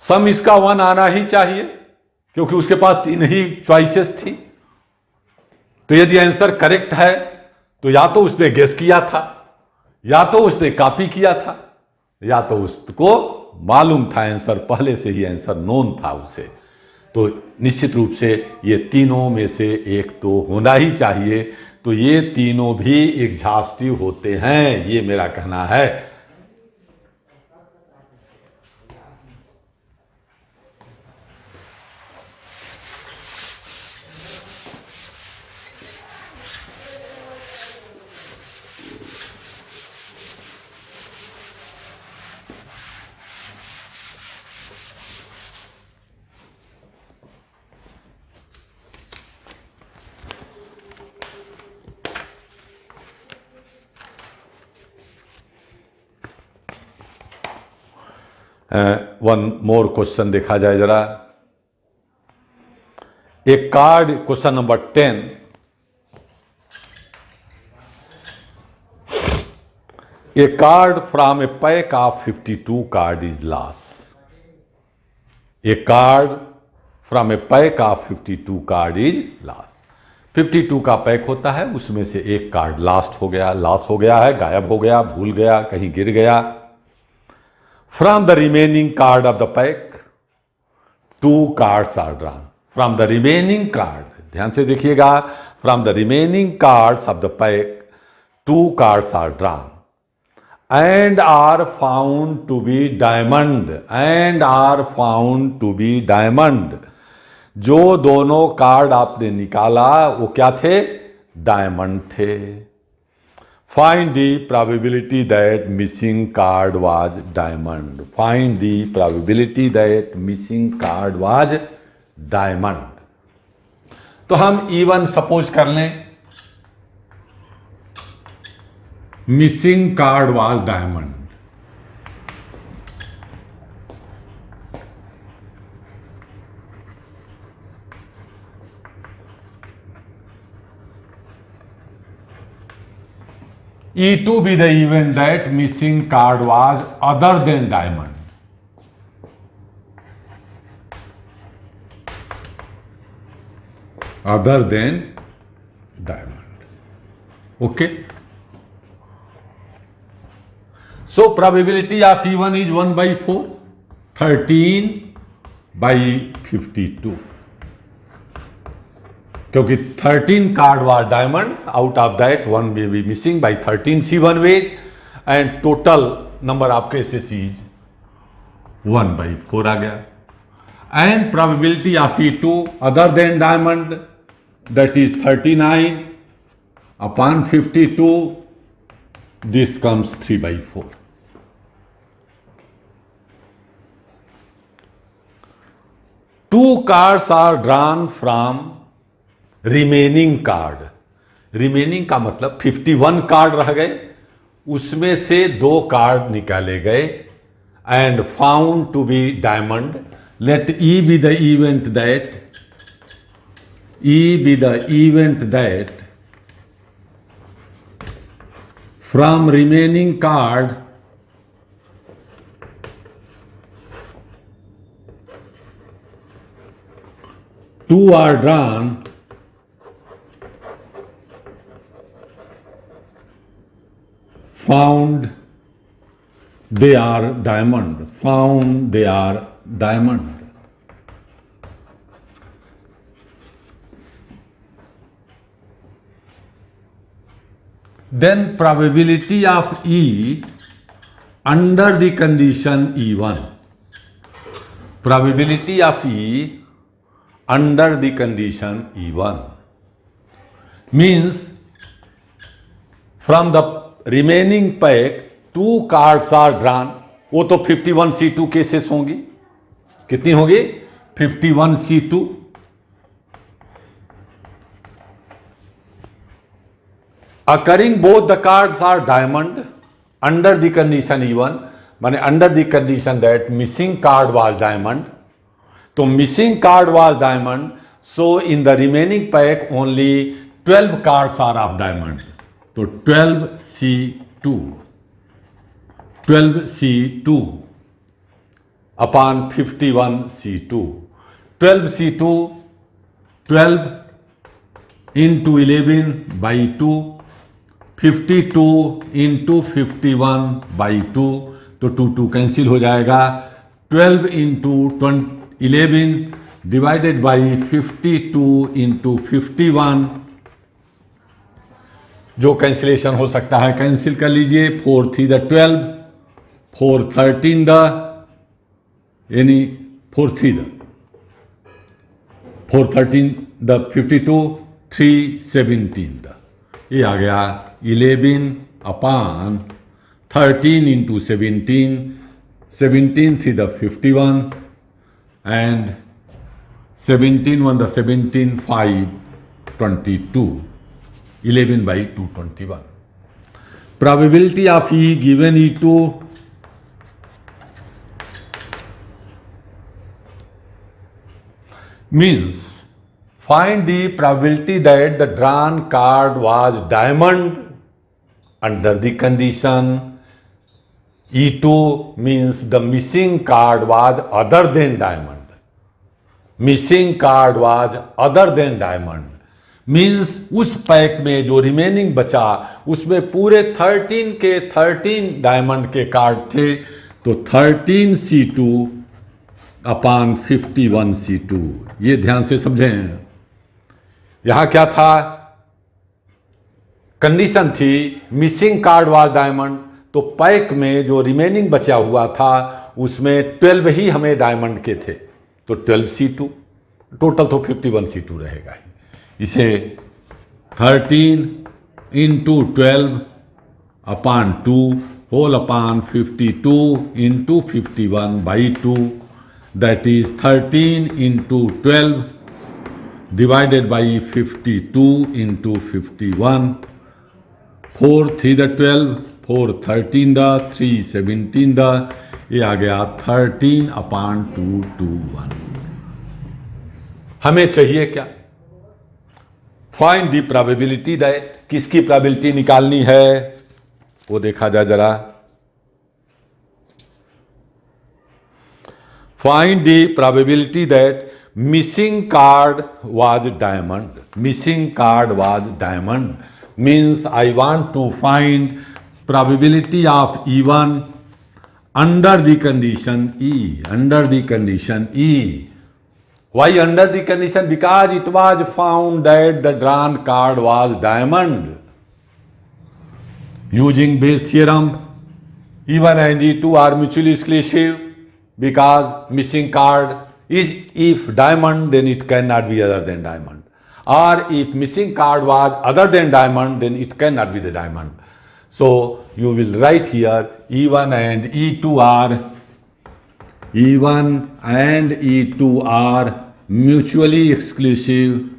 सम इसका 1 आना ही चाहिए क्योंकि उसके पास 3 ही चॉइसेस थी। तो यदि आंसर करेक्ट है तो या तो उसने गेस किया था, या तो उसने कॉपी किया था, या तो उसको मालूम था आंसर, पहले से ही आंसर नोन था उसे। तो निश्चित रूप से ये तीनों में से एक तो होना ही चाहिए। तो ये तीनों भी एग्जॉस्टिव होते हैं, ये मेरा कहना है। वन मोर क्वेश्चन देखा जाए जरा। A card, question number 10, a card from a pack of 52 card is lost. A card from a pack of 52 card is lost. 52 का पैक होता है, उसमें से एक कार्ड लॉस्ट हो गया, लॉस हो गया है, गायब हो गया, भूल गया, कहीं गिर गया। From the remaining card of the pack, 2 cards are drawn. From the remaining card, ध्यान से देखिएगा, from the remaining cards of the pack, 2 cards are drawn and are found to be diamond, and are found to be diamond। जो दोनों card आपने निकाला वो क्या थे? डायमंड थे। Find the probability that missing card was diamond. Find the probability that missing card was diamond. तो हम E1 सपोज कर लें, missing card was diamond. E2 be the event that missing card was other than diamond. Other than diamond. Okay. So probability of E1 is 1/4, 13/52। क्योंकि 13 card was diamond, out of that 1 may be missing by 13 C1 ways, and total number of cases is 1/4 आ गया। And probability of E2 other than diamond, that is 39/52, this comes 3/4। Two cards are drawn from remaining card. Remaining का मतलब 51 card रह गए, उसमें से 2 card निकाले गए, and found to be diamond. Let E be the event that from remaining card two are drawn found they are diamond, found they are diamond. Then probability of E under the condition E1. Probability of E under the condition E1 means from the remaining pack 2 cards are drawn. वो तो 51C2 cases होंगी. कितनी होगी? 51C2. Occurring both the cards are diamond under the condition E1, माने under the condition that missing card was diamond. तो missing card was diamond, so in the remaining pack only 12 cards are of diamond. तो 12C2 upon 51C2. 12C2, 12 into 11 by 2, 52 into 51 by 2, तो 2 cancel हो जाएगा. 12 into 11 divided by 52 into 51, जो cancellation हो सकता है cancel कर लीजिए. 4 3 द 12, 4 13 द, यानी 4 3 द 4 13 द 52, 3 17 द, ये आ गया 11 upon 13 into 17, 17 3 the 51 and 17 1 the 17, 5 22, 11 by 2 21. Probability of E given E2 means find the probability that the drawn card was diamond under the condition E2 means the missing card was other than diamond. Missing card was other than diamond means उस pack में जो remaining बचा उसमें पूरे 13 के 13 diamond के card थे. तो 13C2 अपॉन 51C2. ये ध्यान से समझें. यहां क्या था? कंडीशन थी मिसिंग कार्ड वाज डायमंड. तो पैक में जो रिमेनिंग बचा हुआ था उसमें 12 ही हमें डायमंड के थे. तो 12C2 टोटल तो 51C2 रहेगा. इसे 13 into 12 upon 2 whole upon 52 into 51 by 2, that is 13 into 12 divided by 52 into 51. 4 3 the 12, 4 13 the, 3 17 the, ये आ गया 13 upon 2 2 1. हमें चाहिए क्या? Find the probability that. किसकी प्रोबेबिलिटी निकालनी है वो देखा जाए जरा. Find the probability that missing card was diamond. Missing card was diamond means I want to find probability of E1 under the condition E. Under the condition E. Why under the condition? Because it was found that the drawn card was diamond. Using Bayes theorem, E1 and E2 are mutually exclusive because missing card is if diamond, then it cannot be other than diamond. Or if missing card was other than diamond, then it cannot be the diamond. So you will write here E1 and E2 are mutually exclusive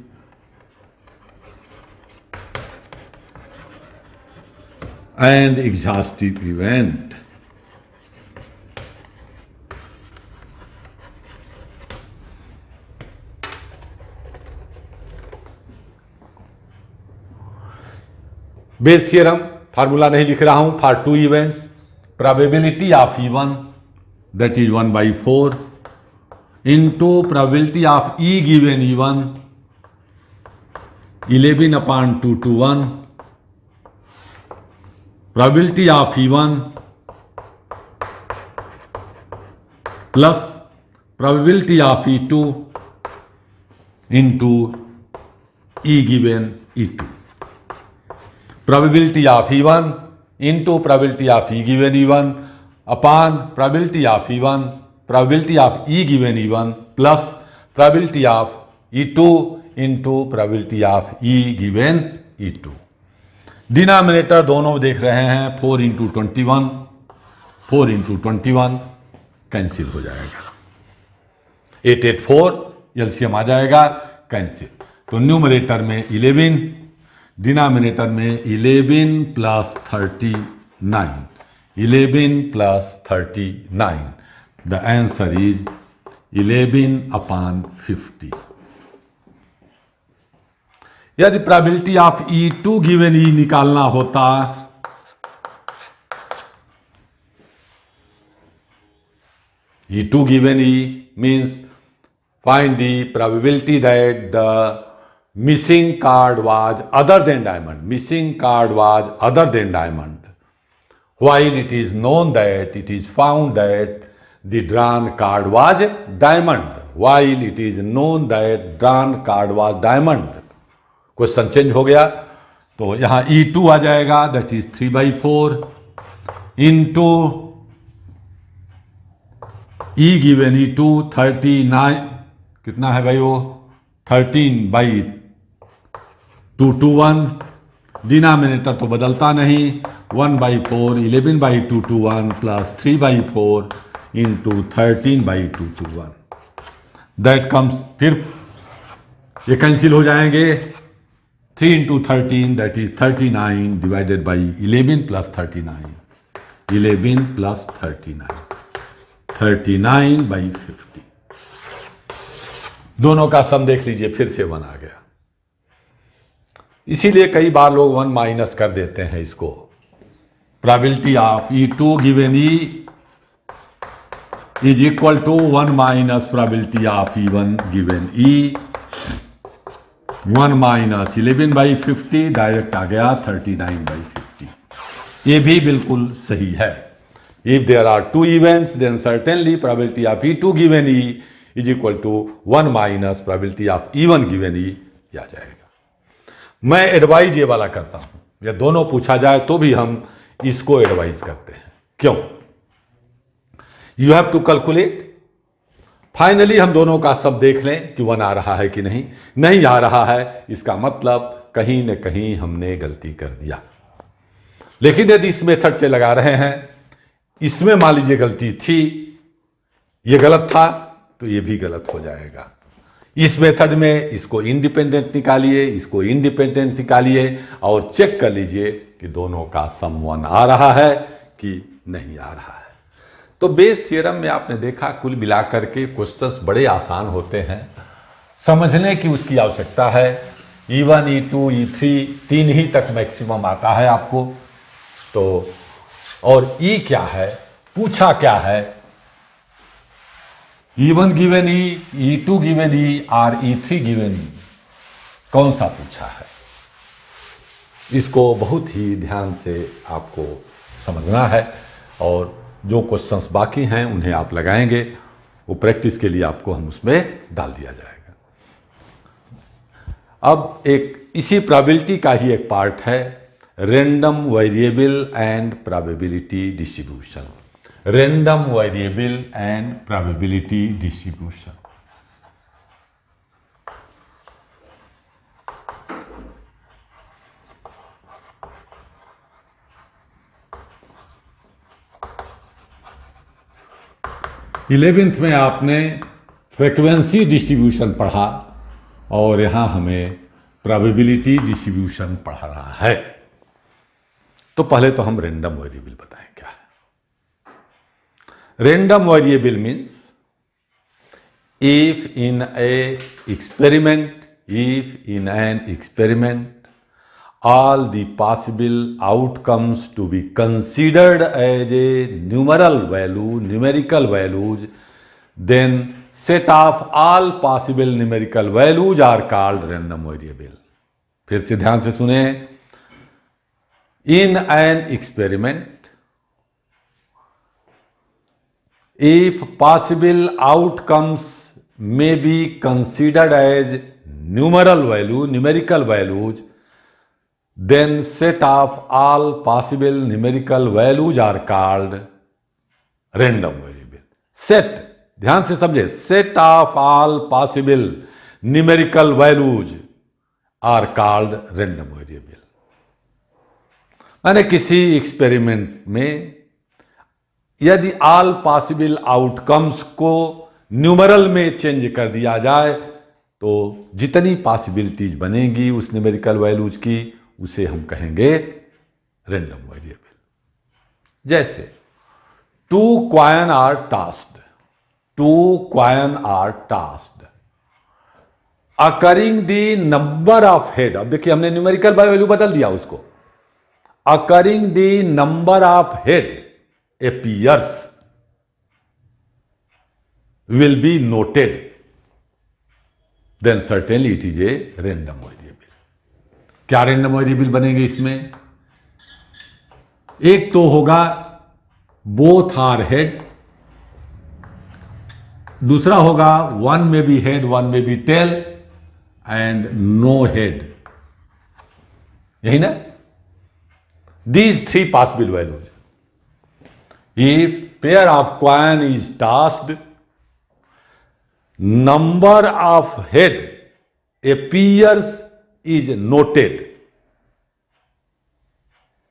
and exhaustive event. Base theorem formula नहीं लिख रहा हूं. For 2 events probability of E1 that is 1/4 into probability of E given E1 11 upon 2 to 1 probability of E1 plus probability of E2 into E given E2. Probability of E1 into probability of E given E1 upon probability of E1, probability of E given E1 plus probability of E2 into probability of E given E2. Denominator दोनों देख रहे हैं 4 into 21, 4 into 21 cancel हो जाएगा, 884 LCM आ जाएगा, cancel. तो numerator में 11, denominator में 11 plus 39, 11 plus 39, the answer is 11/50। यदि probability of E2 given E निकालना होता E2 given E means find the probability that the missing card was other than diamond. Missing card was other than diamond. While it is known that it is found that the drawn card was diamond. While it is known that drawn card was diamond. Question change हो गया, तो यहां E2 आ जाएगा, that is 3/4 into E given E2 39, कितना है भाई वो 13/221, denominator तो बदलता नहीं, 1/4 11/221 प्लस 3/4 इंटू 13/221, दैट कम्स, फिर ये कैंसिल हो जाएंगे, 3 into 13 that is 39 divided by 11 plus 39, 11 plus 39, 39/50। दोनों का सम देख लीजिए, फिर से 1 आ गया। इसीलिए कई बार लोग 1 माइनस कर देते हैं इसको। Probability of E2 given E is equal to 1 minus probability of E1 given E, 1 minus 11/50, direct आ गया 39/50। ये भी बिल्कुल सही है। If there are two events, then certainly probability of E2 given E is equal to 1 minus probability of E1 given E आ जाएगा। मैं advise ये वाला करता हूं, या दोनों पूछा जाए तो भी हम इसको एडवाइज करते हैं। क्यों? You have to calculate. Finally हम दोनों का सब देख लें कि 1 आ रहा है कि नहीं, नहीं आ रहा है, इसका मतलब कहीं न कहीं हमने गलती कर दिया। लेकिन यदि इस मेथड से लगा रहे हैं, इसमें मान लीजिए गलती थी, ये गलत था, तो ये भी गलत हो जाएगा। इस मेथड में इसको इंडिपेंडेंट निकालिए, इसको इंडिपेंडेंट निकालिए और चेक कर लीजिए कि दोनों का सम 1 आ रहा है कि नहीं आ रहा है। तो बेस थ्योरम में आपने देखा, कुल मिलाकर के क्वेश्चंस बड़े आसान होते हैं, समझने की उसकी आवश्यकता है। E1, E2, E3 3 ही तक मैक्सिमम आता है आपको। तो और E क्या है, पूछा क्या है, E1 given E, E2 given E और E3 गिवन E, कौन सा पूछा है, इसको बहुत ही ध्यान से आपको समझना है। और जो क्वेश्चंस बाकी हैं उन्हें आप लगाएंगे, वो प्रैक्टिस के लिए आपको हम उसमें डाल दिया जाएगा। अब एक इसी प्रोबेबिलिटी का ही एक पार्ट है, random variable and probability distribution. Random variable and probability distribution. Eleventh में आपने फ्रीक्वेंसी डिस्ट्रीब्यूशन पढ़ा और यहां हमें प्रोबेबिलिटी डिस्ट्रीब्यूशन पढ़ा रहा है। तो पहले तो हम रैंडम वेरिएबल बताएं क्या है। Random variable means if in an experiment all the possible outcomes to be considered as a numerical values, then set of all possible numerical values are called random variable। फिर से ध्यान से सुने, In an experiment, if possible outcomes may be considered as numerical values, then set of all possible numerical values are called random variable. Set, ध्यान से समझे, set of all possible numerical values are called random variable. माने किसी experiment में यदि all possible outcomes को numeral में change कर दिया जाए तो जितनी पॉसिबिलिटीज बनेगी उस न्यूमेरिकल वैल्यूज की, उसे हम कहेंगे रैंडम वेरिएबल। जैसे 2 coin are tossed, 2 coin are tossed occurring the number of head. अब देखिए हमने न्यूमेरिकल वैल्यू बदल दिया उसको। Occurring the number of head appears will be noted, then certainly it is a random variable. क्या random variable बनेंगे इसमें? एक तो होगा both are head, दूसरा होगा one may be head, one may be tail and no head, यही ना? These 3 possible values. If pair of coin is tossed, number of head appears is noted.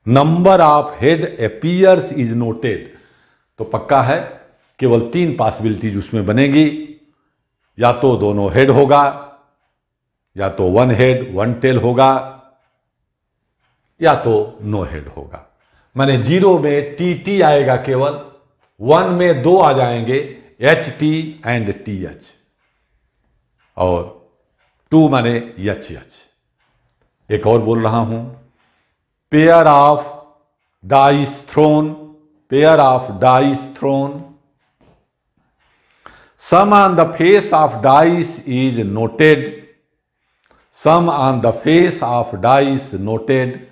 Number of head appears is noted. तो पक्का है केवल 3 possibilities उसमें बनेगी, या तो दोनों हेड होगा, या तो 1 हेड 1 टेल होगा, या तो नो हेड होगा। माने 0 में टी आएगा केवल, 1 में 2 आ जाएंगे HT एंड TH, और 2 माने HH। एक और बोल रहा हूं, pair of dice thrown, pair of dice thrown, sum on the face of dice is noted, sum on the face of dice noted,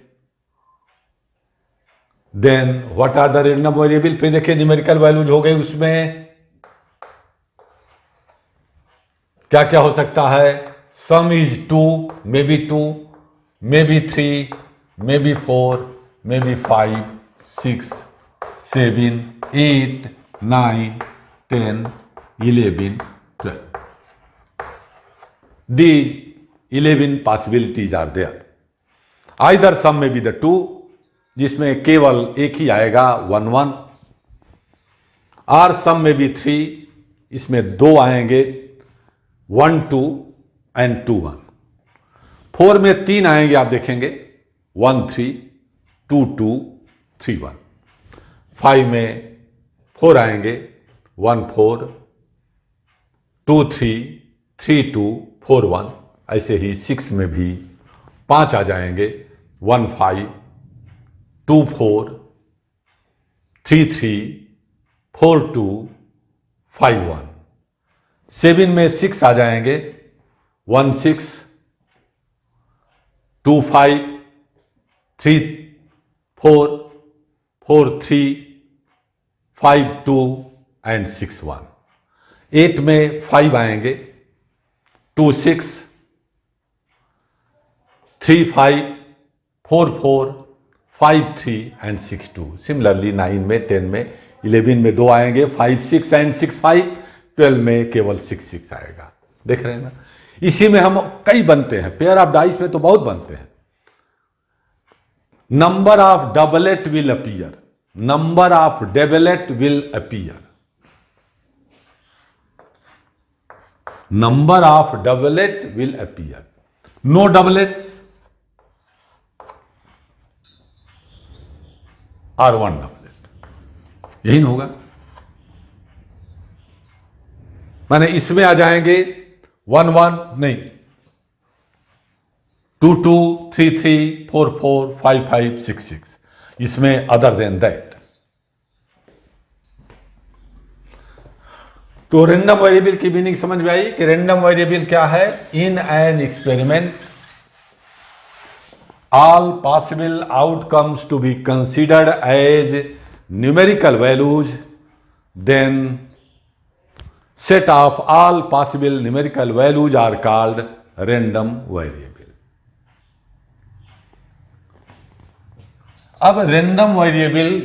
then what are the random variable. फिर देखिए numerical values हो गए, उसमें क्या क्या हो सकता है? सम is 2, may be 2, may be 3, may be 4, may be 5, 6, 7, 8, 9, 10, 11, 12. These 11 possibilities are there. Either sum may be the 2, जिसमें केवल एक ही आएगा 1 1, और सम में भी 3, इसमें 2 आएंगे 1 2 एंड 2 1। 4 में 3 आएंगे, आप देखेंगे 1 3, 2 2, 3 1। 5 में 4 आएंगे 1 4, 2 3, 3 2, 4 1। ऐसे ही 6 में भी 5 आ जाएंगे 1 5, 2 4, 3 3, 4 2, 5 1। 7 में 6 आ जाएंगे 1 6, 2 5, 3 4, 4 3, 5 2 एंड 6 1। 8 में 5 आएंगे 2 6, 3 5, 4 4, 5 3 एंड 6 2। सिमिलरली 9 में, 10 में, 11 में 2 आएंगे 5 6 एंड 6 5, 12 में केवल 6 6 आएगा। देख रहे हैं ना, इसी में हम कई बनते हैं, पेयर ऑफ डाइस में तो बहुत बनते हैं। Number of doublet will appear, number of doublet will appear, number of doublet will appear, no doublets और 1 डबलेट, यही ना होगा। माने इसमें आ जाएंगे 1 1 नहीं, 2 2, 3 3, 4 4, 5 5, 6 6, इसमें अदर देन दैट। तो रैंडम वेरिएबल की मीनिंग समझ में आई कि रैंडम वेरिएबल क्या है? In an experiment all possible outcomes to be considered as numerical values, then set of all possible numerical values are called random variable. अब random variable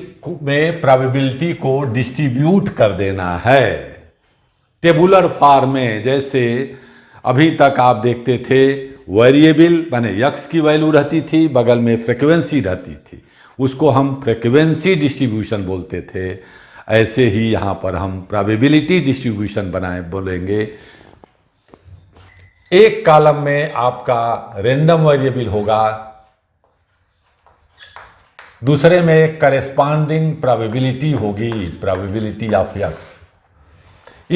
में probability को distribute कर देना है टेबुलर फॉर्म में। जैसे अभी तक आप देखते थे वेरिएबल माने x की वैल्यू रहती थी, बगल में फ्रीक्वेंसी रहती थी, उसको हम फ्रीक्वेंसी डिस्ट्रीब्यूशन बोलते थे। ऐसे ही यहां पर हम प्रोबेबिलिटी डिस्ट्रीब्यूशन बोलेंगे। एक कॉलम में आपका रैंडम वेरिएबल होगा, दूसरे में एक करेस्पॉन्डिंग प्रोबेबिलिटी होगी, प्रोबेबिलिटी ऑफ x।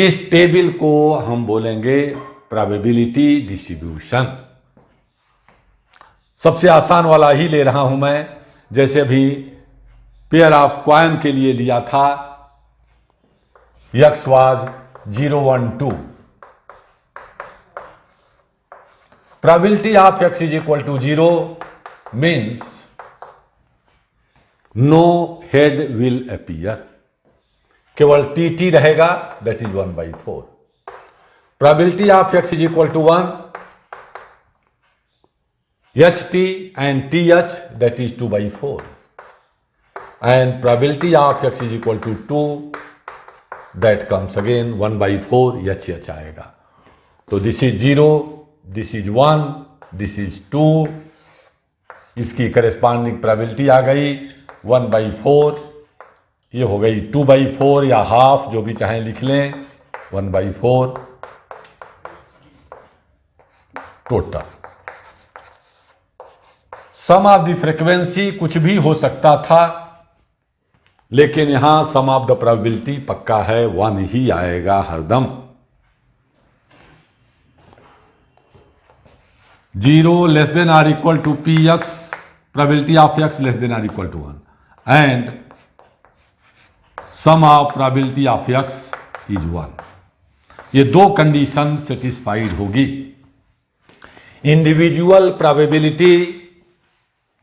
इस टेबल को हम बोलेंगे प्रोबेबिलिटी डिस्ट्रीब्यूशन। सबसे आसान वाला ही ले रहा हूं मैं, जैसे अभी पेयर ऑफ कॉइन के लिए लिया था, x was 0 1 2। probability of x is equal to 0 means no head will appear, केवल tt रहेगा, that is 1/4। probability of x is equal to 1, ht and th, that is 2/4, and probability of x is equal to 2, that comes again 1/4, h आएगा। तो this is 0, this is 1, this is 2, इसकी corresponding probability आ गई 1/4, ये हो गई 2/4 या half, जो भी चाहें लिख लें, 1/4 total. Sum of the frequency कुछ भी हो सकता था, लेकिन यहां सम ऑफ द प्रोबेबिलिटी पक्का है, 1 ही आएगा हरदम। 0 less than or equal to px, probability of x less than or equal to 1, and sum of probability of x is 1। ये दो कंडीशन सेटिस्फाइड होगी। इंडिविजुअल प्रोबेबिलिटी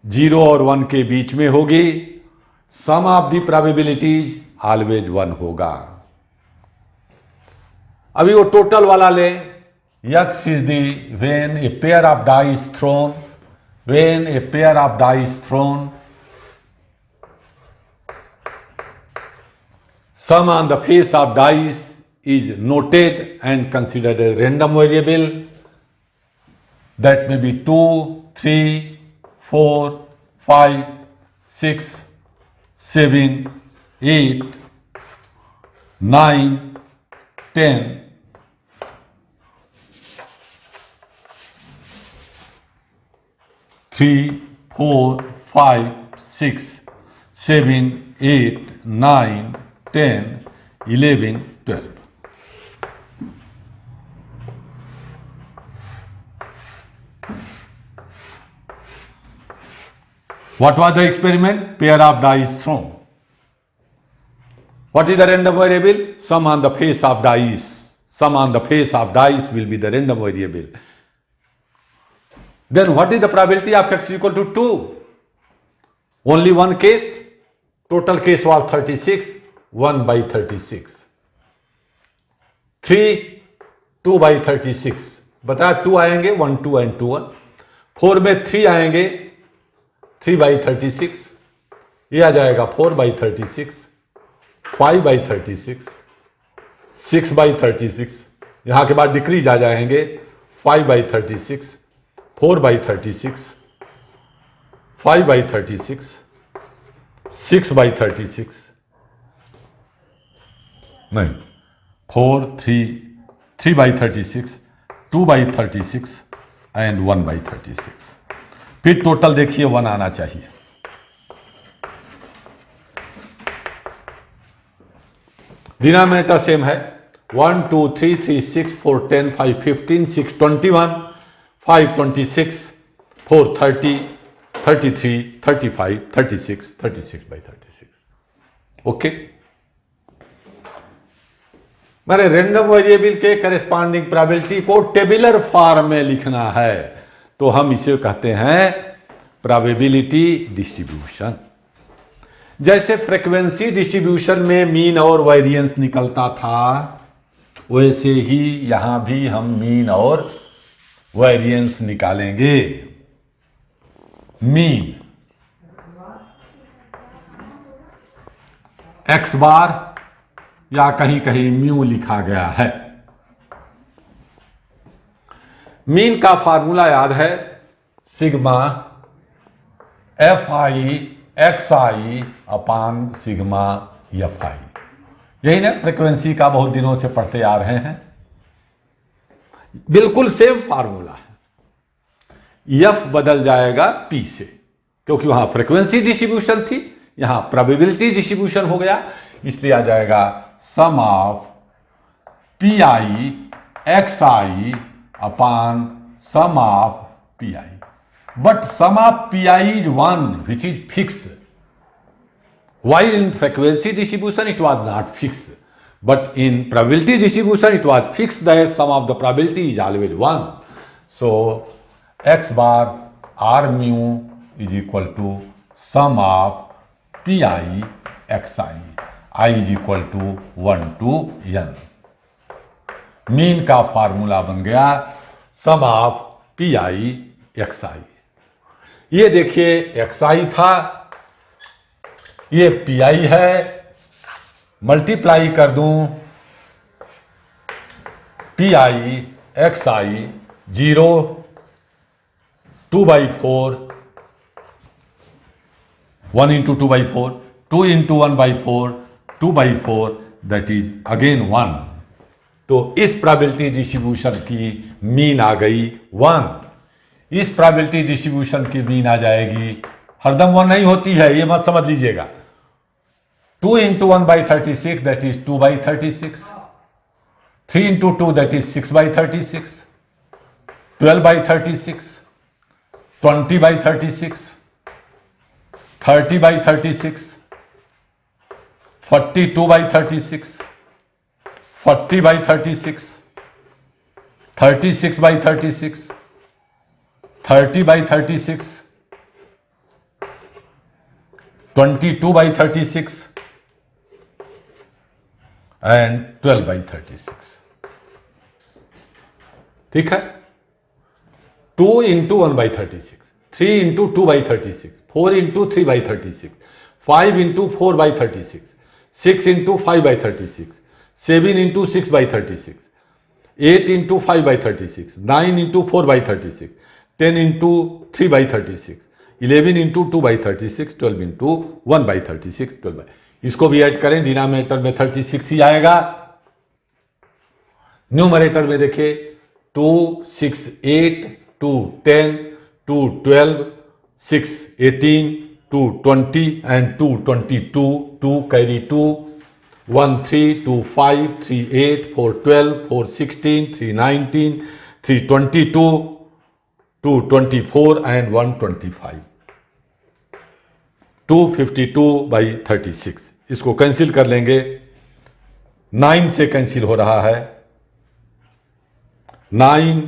0 और 1 के बीच में होगी, sum of the probabilities always 1 होगा। अभी वो टोटल वाला ले, x is the when a pair of die is thrown, when a pair of die is thrown, sum on the face of dice is noted and considered a random variable, that may be 2, 3, 4, 5, 6, 7, 8, 9, 10, 3, 4, 5, 6, 7, 8, 9, 10, 11, 12. What was the experiment? Pair of dice thrown. What is the random variable? Sum on the face of dice. Sum on the face of dice will be the random variable. Then what is the probability of x equal to 2? Only one case. Total case was 36, 1/36. 3, 2/36. बताया 2 आएंगे, 1 2 and 2 1। 4 में 3 आएंगे, 3/36। ये आ जाएगा 4/36, 5/36, 6/36। यहां के बाद डिक्रीज आ जाएंगे, 5/36, 4/36, 5/36, 6/36, नहीं 4, 3/36, 2/36 एंड 1/36। फिर टोटल देखिए 1 आना चाहिए। डिनोमिनेटर सेम है, 1 2 3 3 6 4 10 5 15 6 21 5 26 4 30 33 35 36 36/36। ओके, मैंने रैंडम वेरिएबल के करेस्पॉन्डिंग प्रोबेबिलिटी को टेबुलर फॉर्म में लिखना है, तो हम इसे कहते हैं प्रोबेबिलिटी डिस्ट्रीब्यूशन। जैसे फ्रीक्वेंसी डिस्ट्रीब्यूशन में मीन और वेरिएंस निकलता था, वैसे ही यहां भी हम मीन और वेरिएंस निकालेंगे। मीन एक्स बार या कहीं कहीं म्यू लिखा गया है। मीन का फार्मूला याद है, sigma F I X I upon sigma F आई। यही ना फ्रीक्वेंसी का बहुत दिनों से पढ़ते आ रहे हैं। बिल्कुल सेम फार्मूला है। एफ बदल जाएगा पी से, क्योंकि वहां फ्रीक्वेंसी डिस्ट्रीब्यूशन थी, यहां प्रोबेबिलिटी डिस्ट्रीब्यूशन हो गया, इसलिए आ जाएगा sum of P I X I upon sum of P I. But sum of P I is one which is fix, while in frequency distribution it was not fixed, but in probability distribution it was fixed that sum of the probability is always 1. So x bar r mu is equal to sum of pi xi, I is equal to 1 to n. Mean का formula बन गया सम of P I X आई। ये देखिए xi था, ये P I है, multiply कर दूं P I X I 0 2/4 1 into 2/4 2 into 1/4 2/4 that is again 1। तो इस प्रोबेबिलिटी डिस्ट्रीब्यूशन की मीन आ गई 1। इस प्रोबेबिलिटी डिस्ट्रीब्यूशन की मीन आ जाएगी, हरदम 1 नहीं होती है, ये मत समझ लीजिएगा। 2 into 1/36 that is 2/36, 3 into 2 that is 6/36, 12/36, 20/36, 30/36, 42/36, 40/36, 36/36, 30/36, 22/36 and 12/36। ठीक है, 2 into 1/36, 3 into 2/36, 4 into 3/36, 5 into 4/36, 6 into 5/36, 7 into 6/36, 8 into 5/36, 9 into 4/36, 10 into 3/36, 11 into 2/36, 12 into 1/36, 12। इसको भी ऐड करें, डिनोमिनेटर में 36 ही आएगा। न्यूमरेटर में देखिए 2 6 8 2 10 2 12 6 18 2 20 एंड 2 22 2 कैरी 2 1 3 2 5 3 8 4 12 4 16 3 19 3 22 2 24 एंड 1 25 252/36। इसको कैंसिल कर लेंगे, 9 से कैंसिल हो रहा है, 9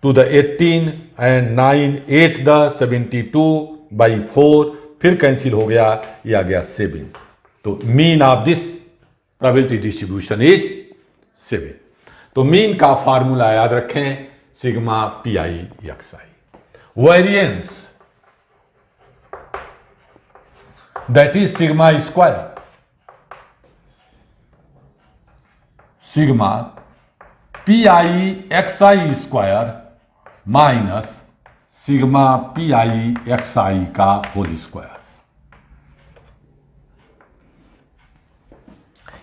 to the 18 एंड 9 8 the 72/4, फिर कैंसिल हो गया, ये आ गया 7। तो mean of this probability distribution is 7। तो मीन का फार्मूला याद रखें, sigma P I X I. Variance that is sigma square, sigma pi xi square minus sigma pi xi का होल स्क्वायर।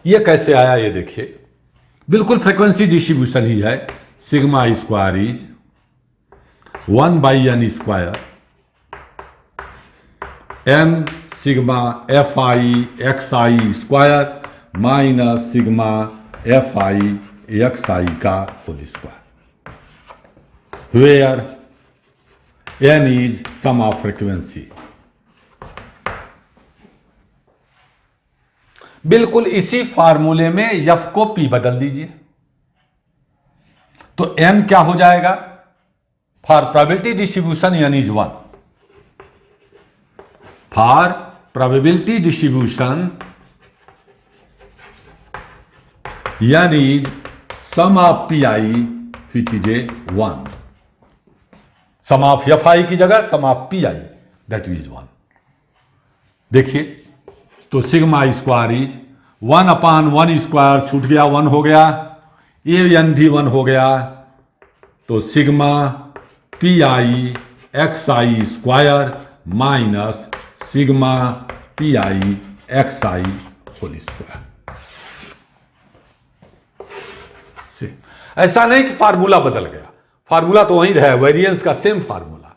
ये कैसे आया ये देखिए, बिल्कुल फ्रीक्वेंसी डिस्ट्रीब्यूशन ही है। Sigma square is 1/n square n sigma F I X I square minus sigma F I X I का whole square, where n is sum of frequency. बिल्कुल इसी फार्मूले में f को p बदल दीजिए, तो n क्या हो जाएगा, for probability distribution n is 1, for probability distribution यानी sum of P I which is a 1, sum of F I की जगह sum of P I that is 1। देखिए तो सिग्मा स्क्वायर इज 1/1 स्क्वायर छूट गया, 1 हो गया, ए एन भी 1 हो गया, तो sigma P I X I square minus sigma P I X I whole square. ऐसा नहीं कि फार्मूला बदल गया, फार्मूला तो वहीं रहा, वेरिएंस का सेम फार्मूला,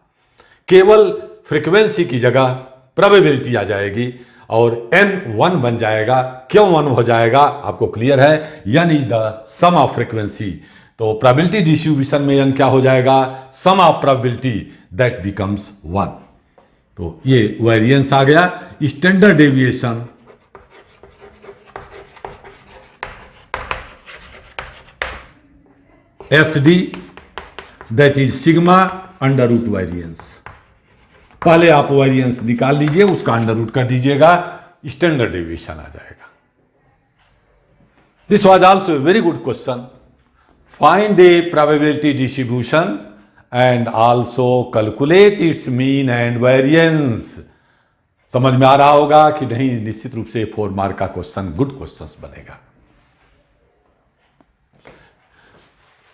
केवल फ्रीक्वेंसी की जगह प्रोबेबिलिटी आ जाएगी और n 1 बन जाएगा। क्यों 1 हो जाएगा आपको क्लियर है, n is the sum of frequency, तो प्रोबेबिलिटी डिस्ट्रीब्यूशन में n क्या हो जाएगा, sum of probability that becomes 1। तो ये वेरिएंस आ गया। Standard deviation SD that is sigma under root variance. पहले आप वेरिएंस निकाल लीजिए, उसका अंडर रूट कर दीजिएगा, स्टैंडर्ड डेविएशन आ जाएगा। This was also a very good question. Find A probability distribution and also calculate its mean and variance. समझ में आ रहा होगा कि नहीं, निश्चित रूप से 4 मार्क का क्वेश्चन गुड क्वेश्चन बनेगा।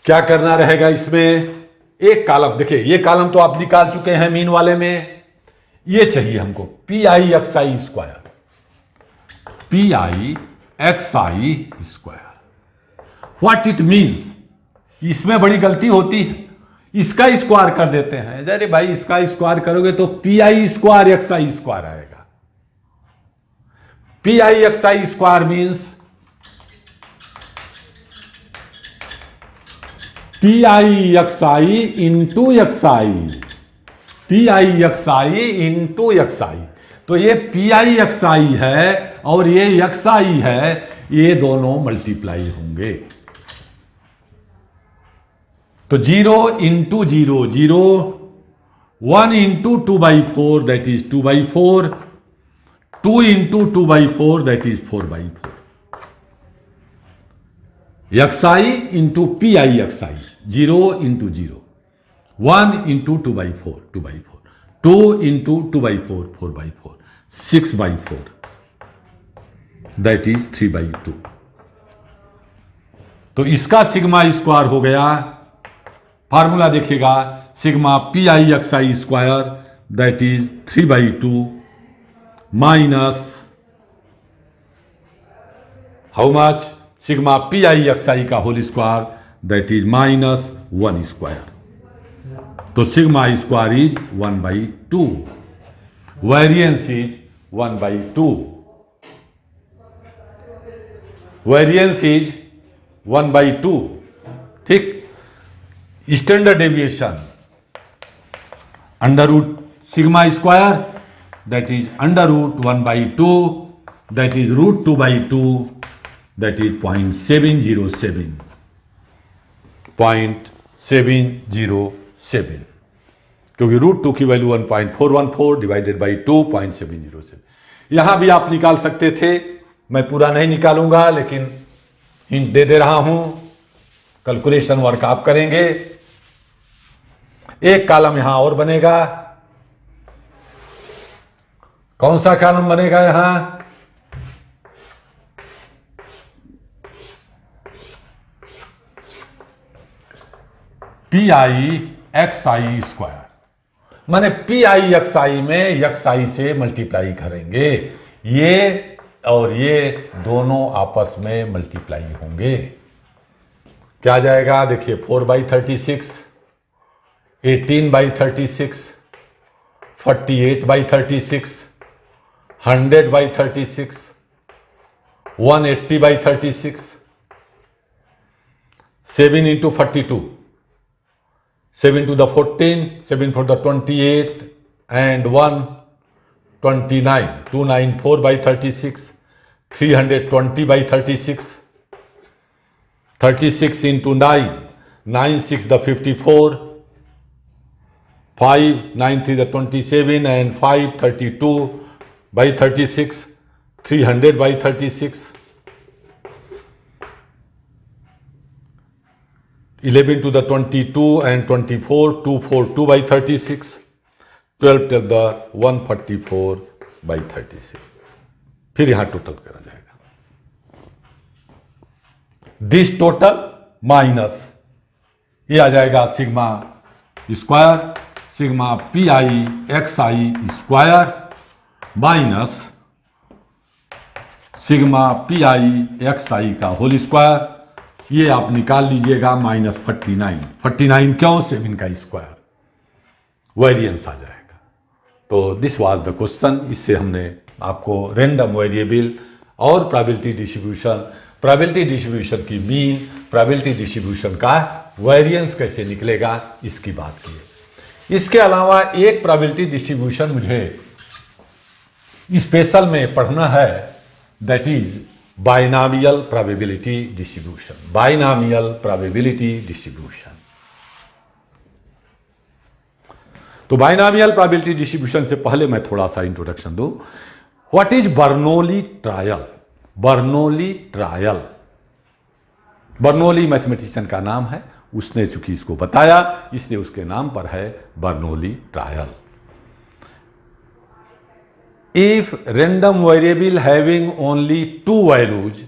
क्या करना रहेगा इसमें, एक कॉलम, देखिए ये कॉलम तो आप निकाल चुके हैं मीन वाले में, ये चाहिए हमको P I X I square, P I X I square. What it means, इसमें बड़ी गलती होती है, इसका स्क्वायर कर देते हैं। अरे भाई इसका स्क्वायर करोगे तो P I square X I square आएगा। P I X I square means P I X I into X I, P I X I into X I. तो ये पी आई एक्स आई है और ये एक्स आई है, ये दोनों मल्टीप्लाई होंगे। तो 0 into 0 0, 1 into 2/4 that is 2/4, 2 into 2/4 that is 4/4। X I into P I X I, 0 into 0, 1 into 2/4 2/4, 2 into 2/4 4/4, 6/4 that is 3/2। तो इसका सिग्मा स्क्वायर हो गया, फार्मूला देखिएगा, sigma P I X I square that is 3/2 minus how much, sigma P I X I का whole square that is minus 1 square. तो sigma square is 1/2, variance is 1/2, variance is 1/2। ठीक, standard deviation under root sigma square that is under root 1/2 that is root 2/2 that is 0.707, 0.707, क्योंकि √2 की value 1.414 divided by 2 0.707। यहां भी आप निकाल सकते थे, मैं पूरा नहीं निकालूंगा लेकिन हिंट दे दे रहा हूं, कैलकुलेशन वर्क आप करेंगे। एक कॉलम यहां और बनेगा, कौन सा कॉलम बनेगा यहां, P I X I square, माने पी आई एक्स आई में एक्स आई से मल्टीप्लाई करेंगे, ये और ये दोनों आपस में मल्टीप्लाई होंगे। क्या आ जाएगा, देखिए 4/36, 18/36, 48/36, 100/36, 180/36, 7 into 42, 7 to the 14, 7 for the 28 and 129, 294/36, 320/36, 36 into 9, 9 6 the 54, 5 9 3 the 27 and 5 32, by 36, 300 by 36, 11 to the 22 and 24, 242 by 36, 12 to the 144 by 36. फिर यहां टोटल करा जाएगा, दिस टोटल माइनस ये आ जाएगा sigma square, sigma P I X I square minus sigma P I X I का whole square, ये आप निकाल लीजिएगा माइनस 49, 49 क्यों, 7 का स्क्वायर, वेरिएंस आ जाएगा। तो दिस वाज द क्वेश्चन। इससे हमने आपको रैंडम वेरिएबल और प्रोबेबिलिटी डिस्ट्रीब्यूशन की मीन, प्रोबेबिलिटी डिस्ट्रीब्यूशन का वेरिएंस कैसे निकलेगा इसकी बात की है। इसके अलावा एक प्रोबेबिलिटी डिस्ट्रीब्यूशन मुझे स्पेशल में पढ़ना है, that is binomial probability distribution. Binomial probability distribution, तो बाइनॉमियल प्रोबेबिलिटी डिस्ट्रीब्यूशन से पहले मैं थोड़ा सा इंट्रोडक्शन दूं। What is Bernoulli trial? Bernoulli trial, Bernoulli mathematician का नाम है, उसने चूंकि इसको बताया इसलिए उसके नाम पर है Bernoulli trial. If random variable having only 2 values,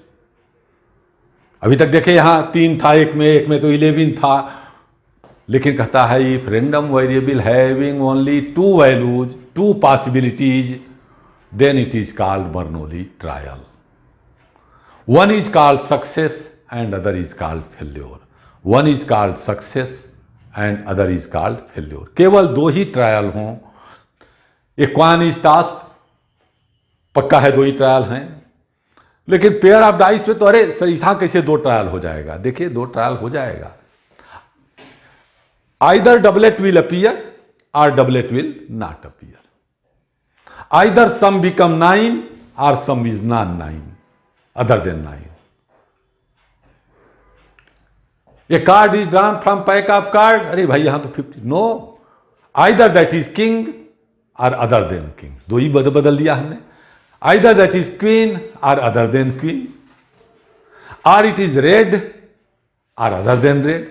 अभी तक देखे यहां 3 था, एक में तो 11 था, लेकिन कहता है if random variable having only 2 values, 2 possibilities, then it is called Bernoulli trial. One is called success and other is called failure. One is called success and other is called failure. केवल 2 ही trial हों, एक one is task, पक्का है 2 ही trial हैं, लेकिन pair of dice पे तो अरे सर यहां कैसे 2 ट्रायल हो जाएगा? देखिए 2 ट्रायल हो जाएगा, आइदर डबलेट विल अपीयर और doublet will not appear, either sum become 9 और sum is non 9 other than 9। A card is drawn from pack of card, अरे भाई यहां तो 50, no, either that is king और अदर देन किंग, 2 ही बदल दिया हमने, either that is queen or other than queen, or it is red or other than red,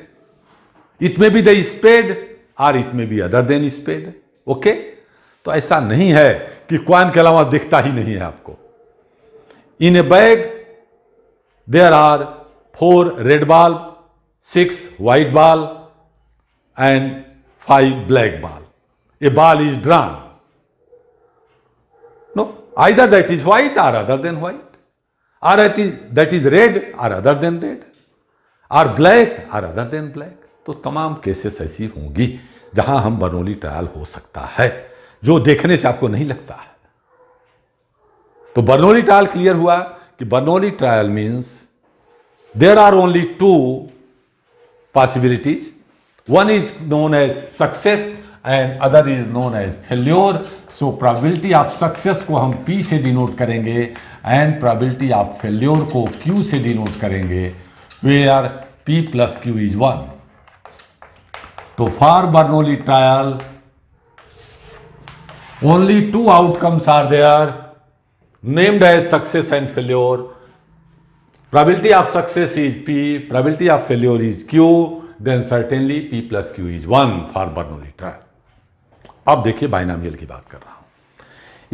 it may be the spade or it may be other than spade, okay? तो ऐसा नहीं है कि coin के अलावा दिखता ही नहीं है आपको। In a bag there are 4 red ball, 6 white ball and 5 black ball. A ball is drawn. No, either that is white or other than white, or that is red or other than red, or black or other than black. तो तमाम cases ऐसी होंगी जहां हम Bernoulli trial हो सकता है, जो देखने से आपको नहीं लगता है। तो बर्नौली ट्रायल क्लियर हुआ कि Bernoulli trial means there are only 2 possibilities, one is known as success and other is known as failure. So probability of success को हम P से डिनोट करेंगे एंड प्रोबेबिलिटी ऑफ फेल्योर को Q से denote करेंगे, where P plus Q is 1। तो for Bernoulli trial only 2 outcomes are there named as success and failure. Probability of success is P, probability of failure is Q, then certainly P plus Q is 1 for Bernoulli trial. अब देखिए binomial की बात कर रहा हूं।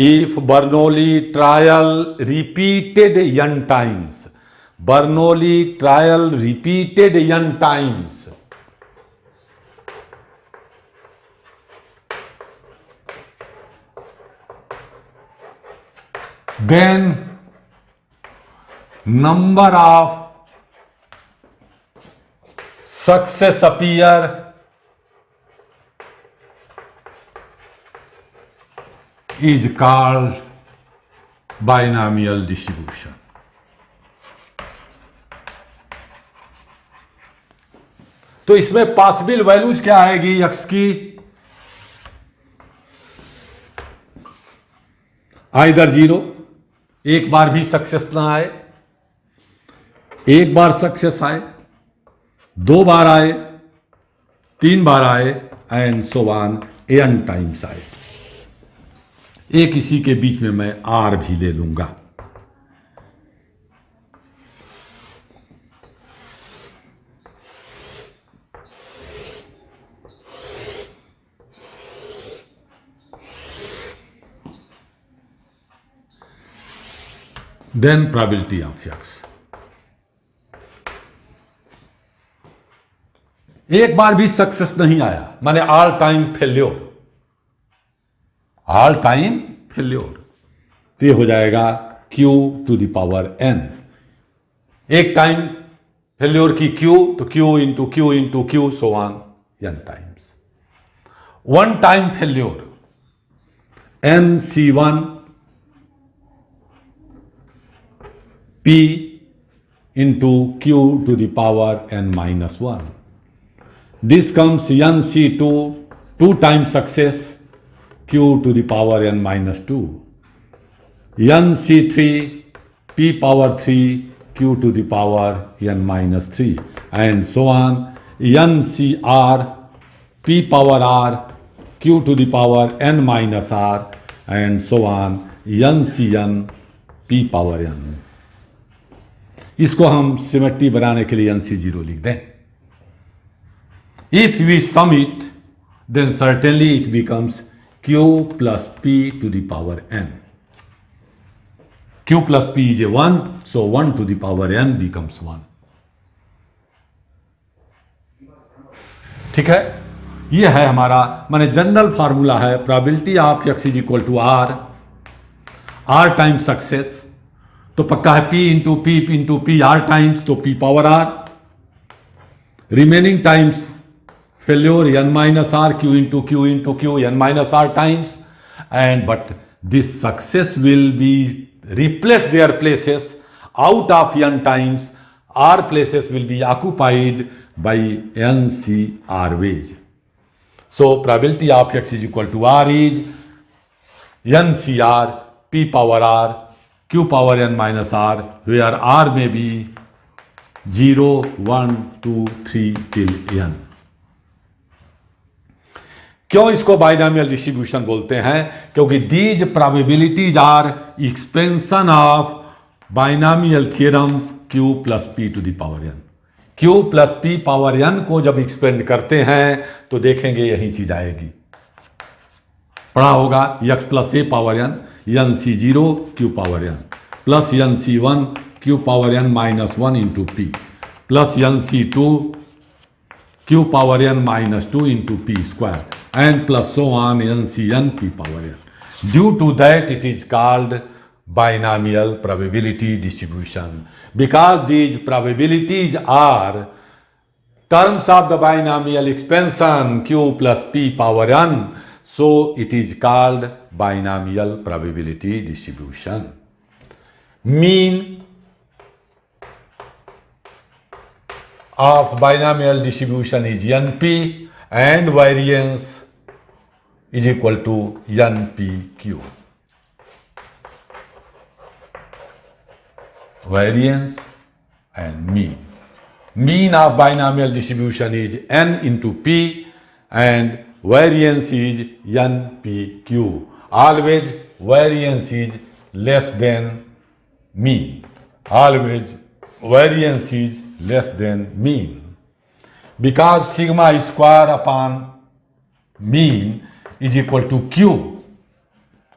If Bernoulli trial repeated n times, Bernoulli trial repeated n times, then number of success appear is called binomial distribution. तो इसमें possible values क्या आएगी x की? आइदर 0, एक बार भी सक्सेस ना आए, एक बार सक्सेस आए, 2 बार आए, 3 बार आए, and so on n times आए। एक इसी के बीच में मैं R भी ले लूंगा। Then probability of X। एक बार भी सक्सेस नहीं आया, माने all time failure, all time failure, तो ये हो जाएगा Q to the power N। एक टाइम फेल्योर की Q, तो Q into Q into Q, so on N times. One time failure NC1 P into Q to the power N minus 1. This comes NC2, 2 times success, Q to the power N minus 2. NC3, P power 3, Q to the power N minus 3. And so on. NCR, P power R, Q to the power N minus R. And so on. NCN, P power N. इसको हम symmetry बनाने के लिए NC0 लिख दें। If we sum it, then certainly it becomes Q plus P to the power N. Q plus P is a 1, so 1 to the power N becomes 1. ठीक है, ये है हमारा माने जनरल फार्मूला है। Probability of X is equal to R time success, तो पक्का है P into P R times, तो P power R। Remaining times failure N minus R, Q into Q N minus R times, and but this success will be replace their places out of N times, R places will be occupied by NCR wage. So probability of X is equal to R is NCR P power R Q power N minus R, where R may be 0, 1, 2, 3 till N. क्यों इसको binomial distribution बोलते हैं? क्योंकि these probabilities are expansion of binomial theorem Q plus P to the power N। Q plus P power N को जब expand करते हैं तो देखेंगे यही चीज आएगी। पढ़ा होगा X plus A power N NC0 Q power N plus NC1 Q power N minus 1 into P plus NC2 Q power N minus 2 into P square and plus so on NCN P power N. Due to that it is called binomial probability distribution, because these probabilities are terms of the binomial expansion Q plus P power N, so it is called binomial probability distribution. Mean of binomial distribution is NP and variance is equal to NPQ. Variance and mean. Mean of binomial distribution is N into P and variance is NPQ. Always variance is less than mean. Always variance is less than mean, because sigma square upon mean is equal to Q,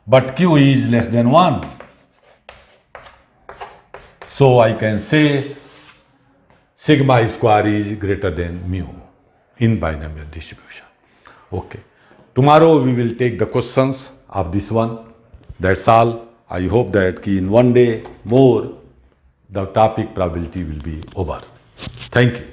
but Q is less than 1. So I can say sigma square is greater than mu in binomial distribution. Okay. Tomorrow we will take the questions of this one. That's all. I hope that in one day more the topic probability will be over. Thank you.